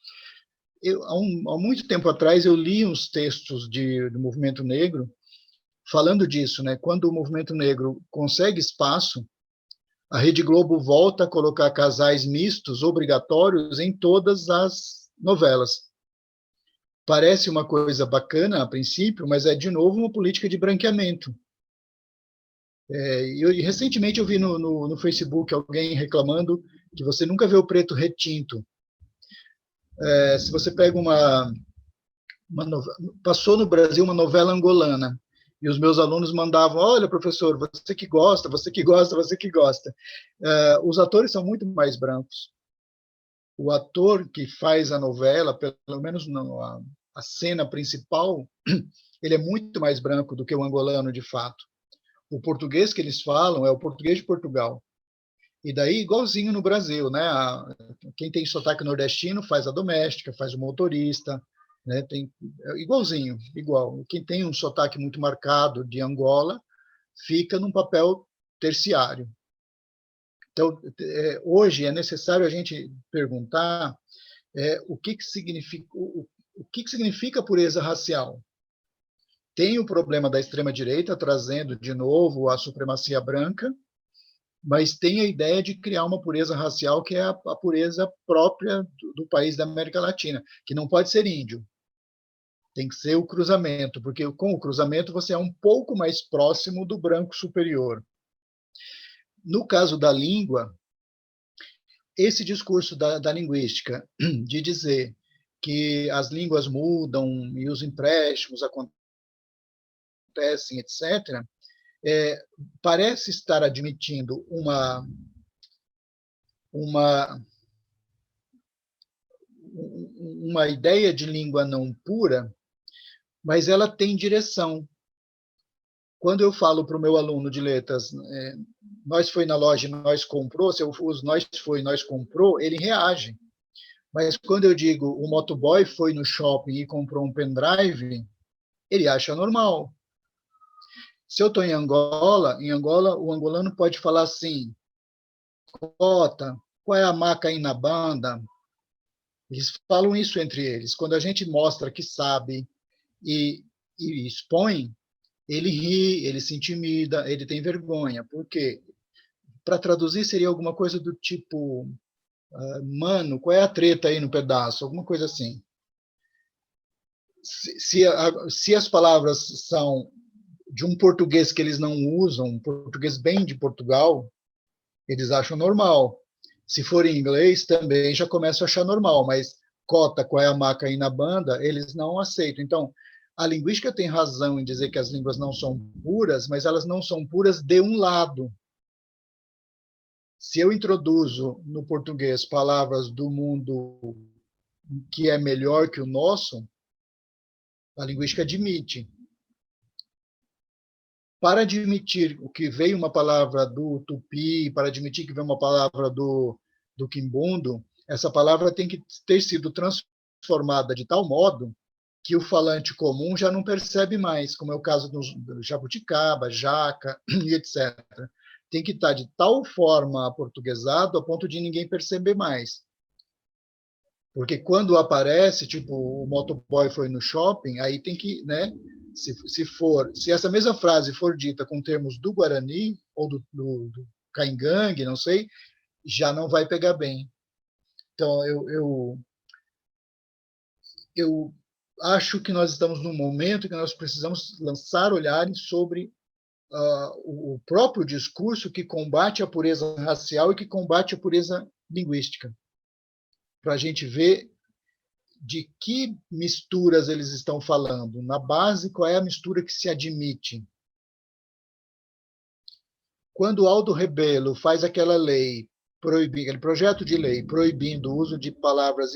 Há muito tempo atrás, eu li uns textos do movimento negro falando disso, né? Quando o movimento negro consegue espaço, a Rede Globo volta a colocar casais mistos obrigatórios em todas as novelas. Parece uma coisa bacana a princípio, mas é, de novo, uma política de branqueamento. Recentemente eu vi no Facebook alguém reclamando que você nunca vê o preto retinto. Se você pega passou no Brasil uma novela angolana, e os meus alunos mandavam: olha, professor, você que gosta, você que gosta, você que gosta. Os atores são muito mais brancos. O ator que faz a novela, pelo menos a cena principal, ele é muito mais branco do que o angolano, de fato. O português que eles falam é o português de Portugal. E daí, igualzinho no Brasil, né? Quem tem sotaque nordestino faz a doméstica, faz o motorista, né? Igualzinho, igual. Quem tem um sotaque muito marcado de Angola fica num papel terciário. Então, hoje é necessário a gente perguntar o que significa pureza racial. Tem o problema da extrema-direita, trazendo de novo a supremacia branca, mas tem a ideia de criar uma pureza racial, que é a pureza própria do país da América Latina, que não pode ser índio. Tem que ser o cruzamento, porque com o cruzamento você é um pouco mais próximo do branco superior. No caso da língua, esse discurso da linguística, de dizer que as línguas mudam e os empréstimos acontecem, etc., parece estar admitindo uma ideia de língua não pura, mas ela tem direção. Quando eu falo para o meu aluno de letras, nós foi na loja, nós comprou, se eu uso nós foi, nós comprou, ele reage. Mas quando eu digo o motoboy foi no shopping e comprou um pendrive, ele acha normal. Se eu estou em Angola, o angolano pode falar assim: Cota, qual é a maca aí na banda? Eles falam isso entre eles. Quando a gente mostra que sabe e expõe, ele ri, ele se intimida, ele tem vergonha. Por quê? Para traduzir, seria alguma coisa do tipo: mano, qual é a treta aí no pedaço? Alguma coisa assim. Se as palavras são de um português que eles não usam, um português bem de Portugal, eles acham normal. Se for em inglês, também já começam a achar normal, mas Cota, qual é a maca aí na banda, eles não aceitam. Então, a linguística tem razão em dizer que as línguas não são puras, mas elas não são puras de um lado. Se eu introduzo no português palavras do mundo que é melhor que o nosso, a linguística admite. Para admitir o que veio uma palavra do tupi, para admitir que veio uma palavra do quimbundo, essa palavra tem que ter sido transformada de tal modo que o falante comum já não percebe mais, como é o caso do jabuticaba, jaca e etc. Tem que estar de tal forma aportuguesado a ponto de ninguém perceber mais. Porque quando aparece, tipo, o motoboy foi no shopping, aí tem que, né, Se essa mesma frase for dita com termos do Guarani ou do Caingangue, não sei, já não vai pegar bem. Então, eu acho que nós estamos num momento que nós precisamos lançar olhares sobre o próprio discurso que combate a pureza racial e que combate a pureza linguística, para a gente ver de que misturas eles estão falando. Na base, qual é a mistura que se admite? Quando Aldo Rebelo faz aquela lei, aquele projeto de lei proibindo o uso de palavras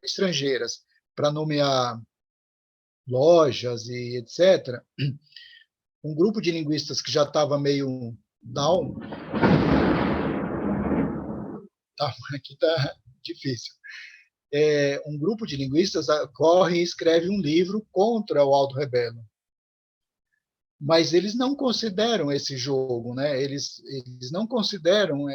estrangeiras para nomear lojas e etc., um grupo de linguistas que já estava meio down, aqui está difícil, um grupo de linguistas corre e escreve um livro contra o Aldo Rebelo. Mas eles não consideram esse jogo, né? Eles não consideram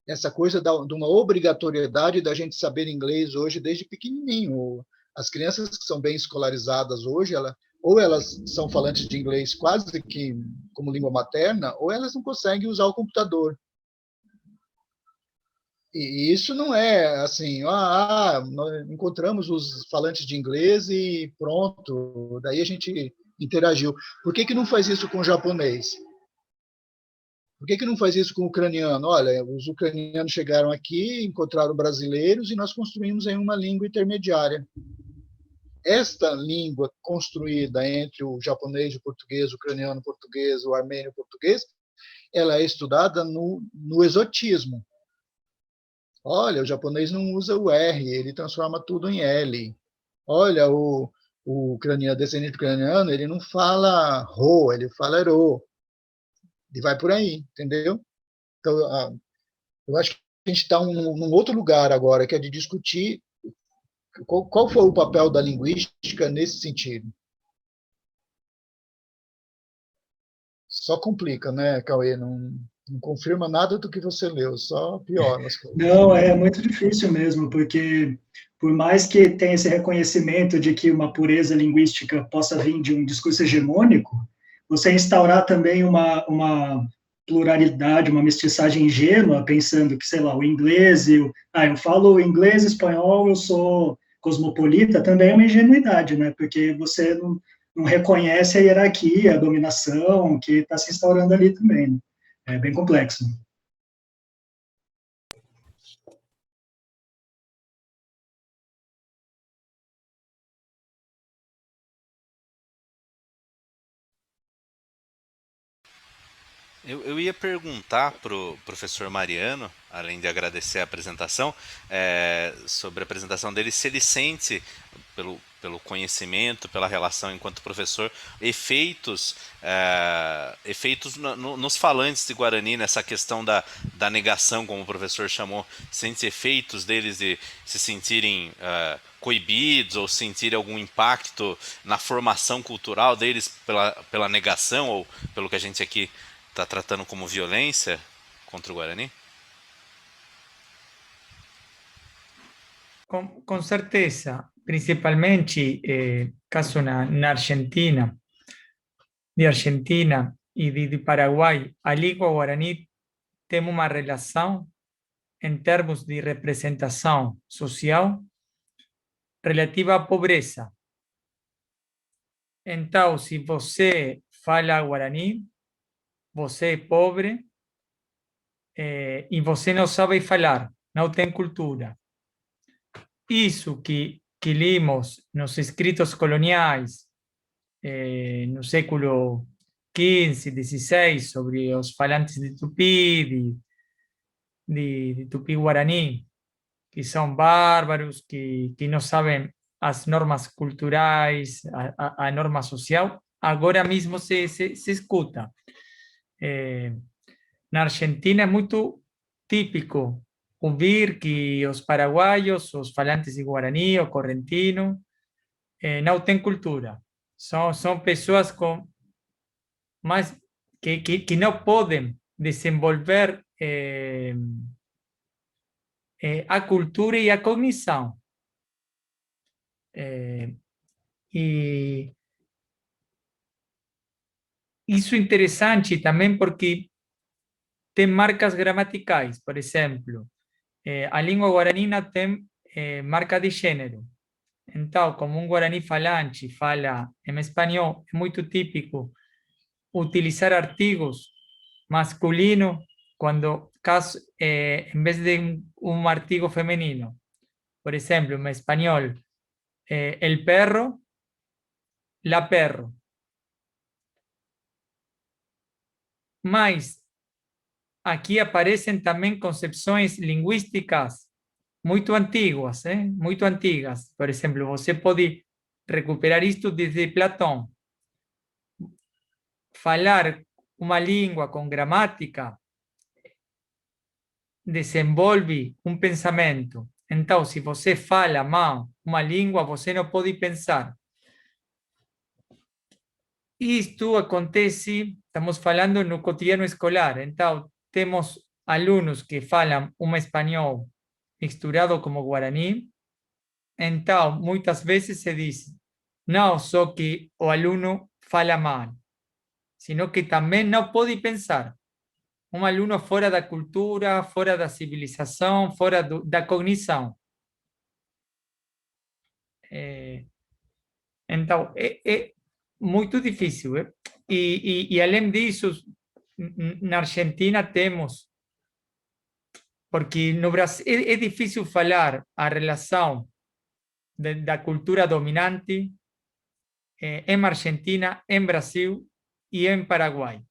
essa coisa de uma obrigatoriedade da gente saber inglês hoje desde pequenininho. As crianças que são bem escolarizadas hoje, ou elas são falantes de inglês quase que como língua materna, ou elas não conseguem usar o computador. E isso não é assim, nós encontramos os falantes de inglês e pronto, daí a gente interagiu. Por que não faz isso com o japonês? Por que não faz isso com o ucraniano? Olha, os ucranianos chegaram aqui, encontraram brasileiros e nós construímos em uma língua intermediária. Esta língua construída entre o japonês, o português, o ucraniano, o português, o armênio, o português, ela é estudada no exotismo. Olha, o japonês não usa o R, ele transforma tudo em L. Olha, o ucraniano, descendente ucraniano, ele não fala ro, ele fala ro. E vai por aí, entendeu? Então, eu acho que a gente está num outro lugar agora, que é de discutir qual foi o papel da linguística nesse sentido. Só complica, né, Cauê? Não confirma nada do que você leu, só piora as coisas. Não, é muito difícil mesmo, porque por mais que tenha esse reconhecimento de que uma pureza linguística possa vir de um discurso hegemônico, você instaurar também uma pluralidade, uma mestiçagem ingênua, pensando que, sei lá, o inglês, eu falo inglês, espanhol, eu sou cosmopolita, também é uma ingenuidade, né? Porque você não reconhece a hierarquia, a dominação que está se instaurando ali também, né? É bem complexo. Eu ia perguntar para o professor Mariano, além de agradecer a apresentação, sobre a apresentação dele, se ele sente, pelo conhecimento, pela relação enquanto professor, efeitos nos falantes de Guarani, nessa questão da negação, como o professor chamou, sente efeitos deles de se sentirem coibidos ou sentir algum impacto na formação cultural deles pela negação ou pelo que a gente aqui está tratando como violência contra o Guarani? Com certeza, principalmente caso na Argentina, de Argentina e de Paraguai, a língua guarani tem uma relação em termos de representação social relativa à pobreza. Então, se você fala guarani, você é pobre e você não sabe falar, não tem cultura. Isso que limos nos escritos coloniais no século XV, XVI, sobre os falantes de Tupi, de Tupi-Guarani, que são bárbaros, que não sabem as normas culturais, a norma social, agora mesmo se escuta. Na Argentina é muito típico ouvir que os paraguaios, os falantes de Guarani ou correntino, não têm cultura. São pessoas que não podem desenvolver a cultura e a cognição. E isso é interessante também porque tem marcas gramaticais, por exemplo, a língua guaranina tem marca de gênero. Então, como um guarani falante fala em espanhol, é muito típico utilizar artigos masculinos quando, em vez de um artigo feminino. Por exemplo, en español, el perro, la perro. Mas aqui aparecem também concepções linguísticas muito antiguas, muito antigas. Por exemplo, você pode recuperar isto desde Platão. Falar uma língua com gramática desenvolve um pensamento. Então, se você fala mal uma língua, você não pode pensar. Isto acontece, estamos falando no cotidiano escolar, então temos alunos que falam um espanhol misturado como guarani, então muitas vezes se diz, não só que o aluno fala mal, sino que também não pode pensar. Um aluno fora da cultura, fora da civilização, fora da cognição. Então, é muito difícil. E além disso, na Argentina temos, porque no Brasil é difícil falar a relação da cultura dominante em Argentina, em Brasil e em Paraguai.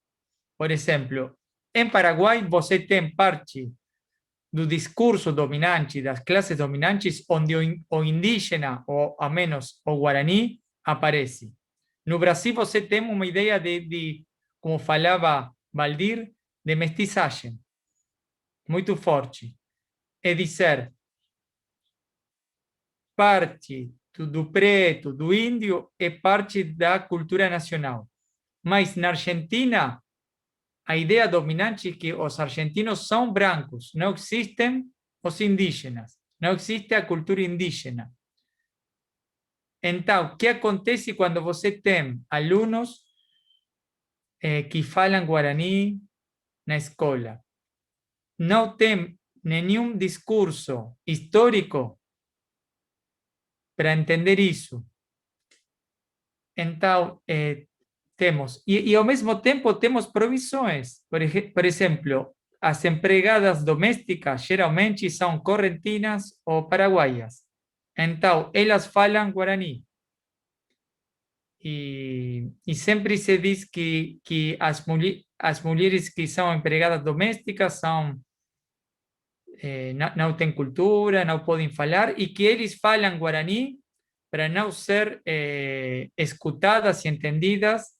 Por exemplo, em Paraguai você tem parte do discurso dominante, das classes dominantes, onde o indígena, ou ao menos o guarani, aparece. No Brasil você tem uma ideia como falava Valdir, de mestiçagem, muito forte. É dizer, parte do preto, do índio, é parte da cultura nacional. Mas na Argentina, a ideia dominante é que os argentinos são brancos, não existem os indígenas, não existe a cultura indígena. Então, o que acontece quando você tem alunos que falam guarani na escola? Não tem nenhum discurso histórico para entender isso. Então, temos, e ao mesmo tempo temos provisões. Por exemplo, as empregadas domésticas geralmente são correntinas ou paraguaias. Então, elas falam guarani. E sempre se diz que as mulheres que são empregadas domésticas não têm cultura, não podem falar, e que eles falam guarani para não ser escutadas e entendidas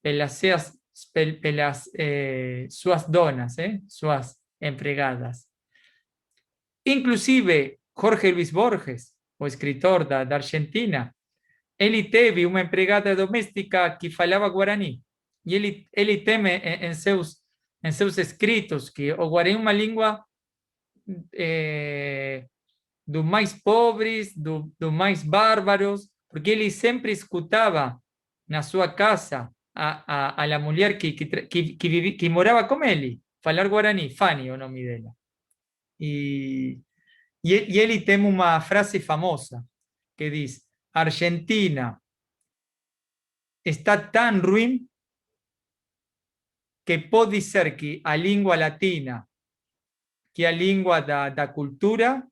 pelas suas donas, suas empregadas. Inclusive, Jorge Luis Borges, o escritor da Argentina, ele teve uma empregada doméstica que falava guarani. E ele tem em seus escritos que o guarani é uma língua dos mais pobres, dos mais bárbaros, porque ele sempre escutava na sua casa a mulher que morava com ele falar guarani, Fanny, o nome dela. E ele tem uma frase famosa que diz: Argentina está tão ruim que pode ser que a língua latina, que a língua da cultura,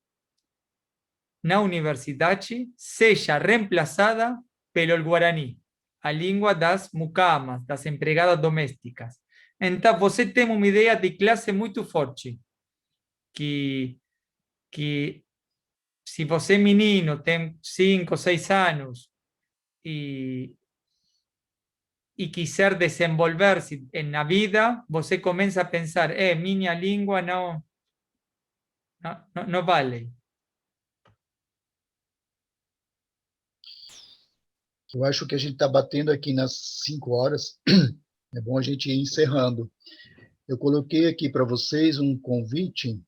na universidade, seja reemplazada pelo guarani, a língua das mucamas, das empregadas domésticas. Então, você tem uma ideia de classe muito forte, que se você é menino, tem 5, 6 anos, e quiser desenvolver-se na vida, você começa a pensar, minha língua não vale. Eu acho que a gente está batendo aqui nas 5 horas, é bom a gente ir encerrando. Eu coloquei aqui para vocês um convite,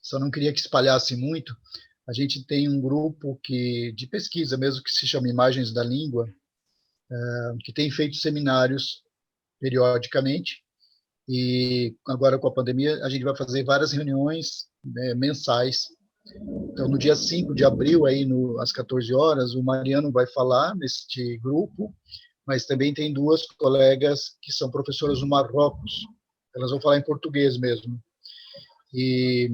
só não queria que espalhasse muito. A gente tem um grupo de pesquisa mesmo, que se chama Imagens da Língua, que tem feito seminários periodicamente, e agora com a pandemia a gente vai fazer várias reuniões mensais. Então, no dia 5 de abril, aí às 14 horas, o Mariano vai falar neste grupo, mas também tem duas colegas que são professoras do Marrocos. Elas vão falar em português mesmo. E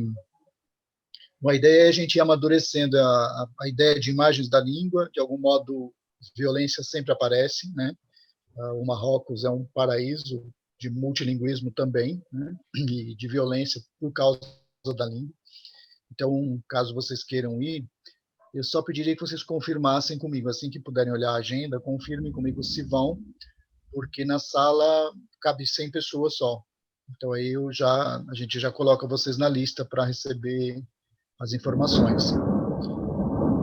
a ideia é a gente ir amadurecendo a ideia de imagens da língua. De algum modo, violência sempre aparece, né? O Marrocos é um paraíso de multilinguismo também, né? E de violência por causa da língua. Então, caso vocês queiram ir, eu só pediria que vocês confirmassem comigo, assim que puderem olhar a agenda, confirmem comigo se vão, porque na sala cabe 100 pessoas só. Então, aí a gente já coloca vocês na lista para receber as informações.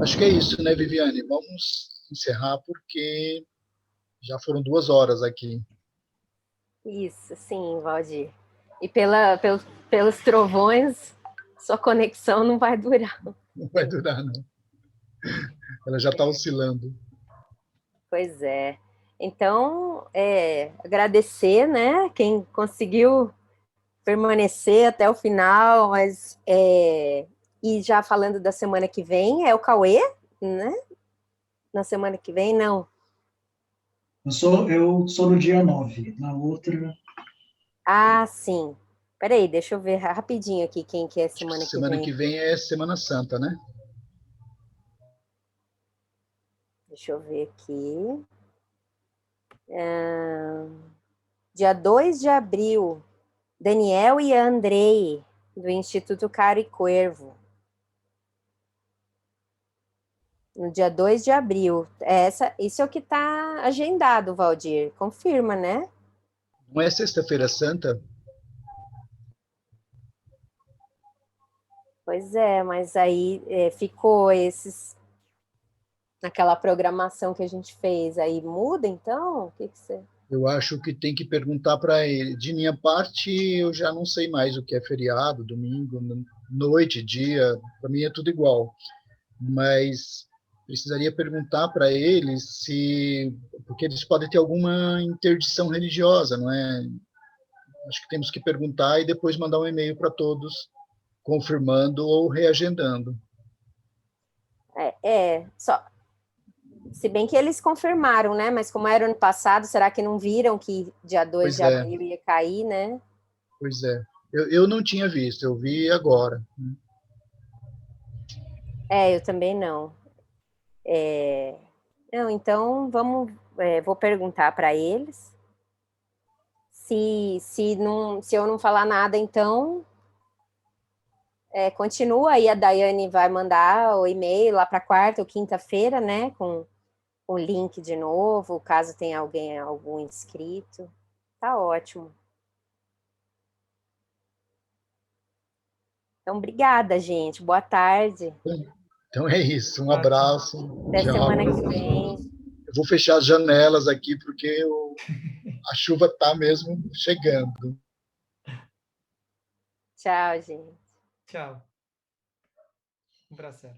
Acho que é isso, né, Viviane? Vamos encerrar, porque já foram 2 horas aqui. Isso, sim, Valdir. E pelos trovões, sua conexão não vai durar. Não vai durar, não. Ela já está oscilando. Pois é. Então, agradecer, né, quem conseguiu permanecer até o final, mas e já falando da semana que vem, é o Cauê, né? Na semana que vem, não. Eu sou no dia 9, na outra... Ah, sim. Peraí, deixa eu ver rapidinho aqui quem que é semana que vem. Semana que vem é Semana Santa, né? Deixa eu ver aqui. Dia 2 de abril, Daniel e Andrei, do Instituto Caro e Cuervo. No dia 2 de abril. Isso é o que está agendado, Valdir. Confirma, né? Não é Sexta-feira Santa? Pois é, mas aí ficou naquela programação que a gente fez. Aí muda, então? O que você... Eu acho que tem que perguntar para ele. De minha parte, eu já não sei mais o que é feriado, domingo, noite, dia. Para mim é tudo igual. Mas precisaria perguntar para eles porque eles podem ter alguma interdição religiosa, não é? Acho que temos que perguntar e depois mandar um e-mail para todos, confirmando ou reagendando. Só... Se bem que eles confirmaram, né? Mas como era ano passado, será que não viram que dia 2 de abril ia cair, né? Pois é. Eu não tinha visto, eu vi agora. Eu também não. Não, então vou perguntar para eles. Se eu não falar nada, então continua aí, a Daiane vai mandar o e-mail lá para quarta ou quinta-feira, né? Com o link de novo, caso tenha algum inscrito. Tá ótimo. Então, obrigada, gente. Boa tarde. Então é isso. Um abraço. Até tchau. semana que vem. Eu vou fechar as janelas aqui, porque a chuva está mesmo chegando. Tchau, gente. Tchau. Um prazer.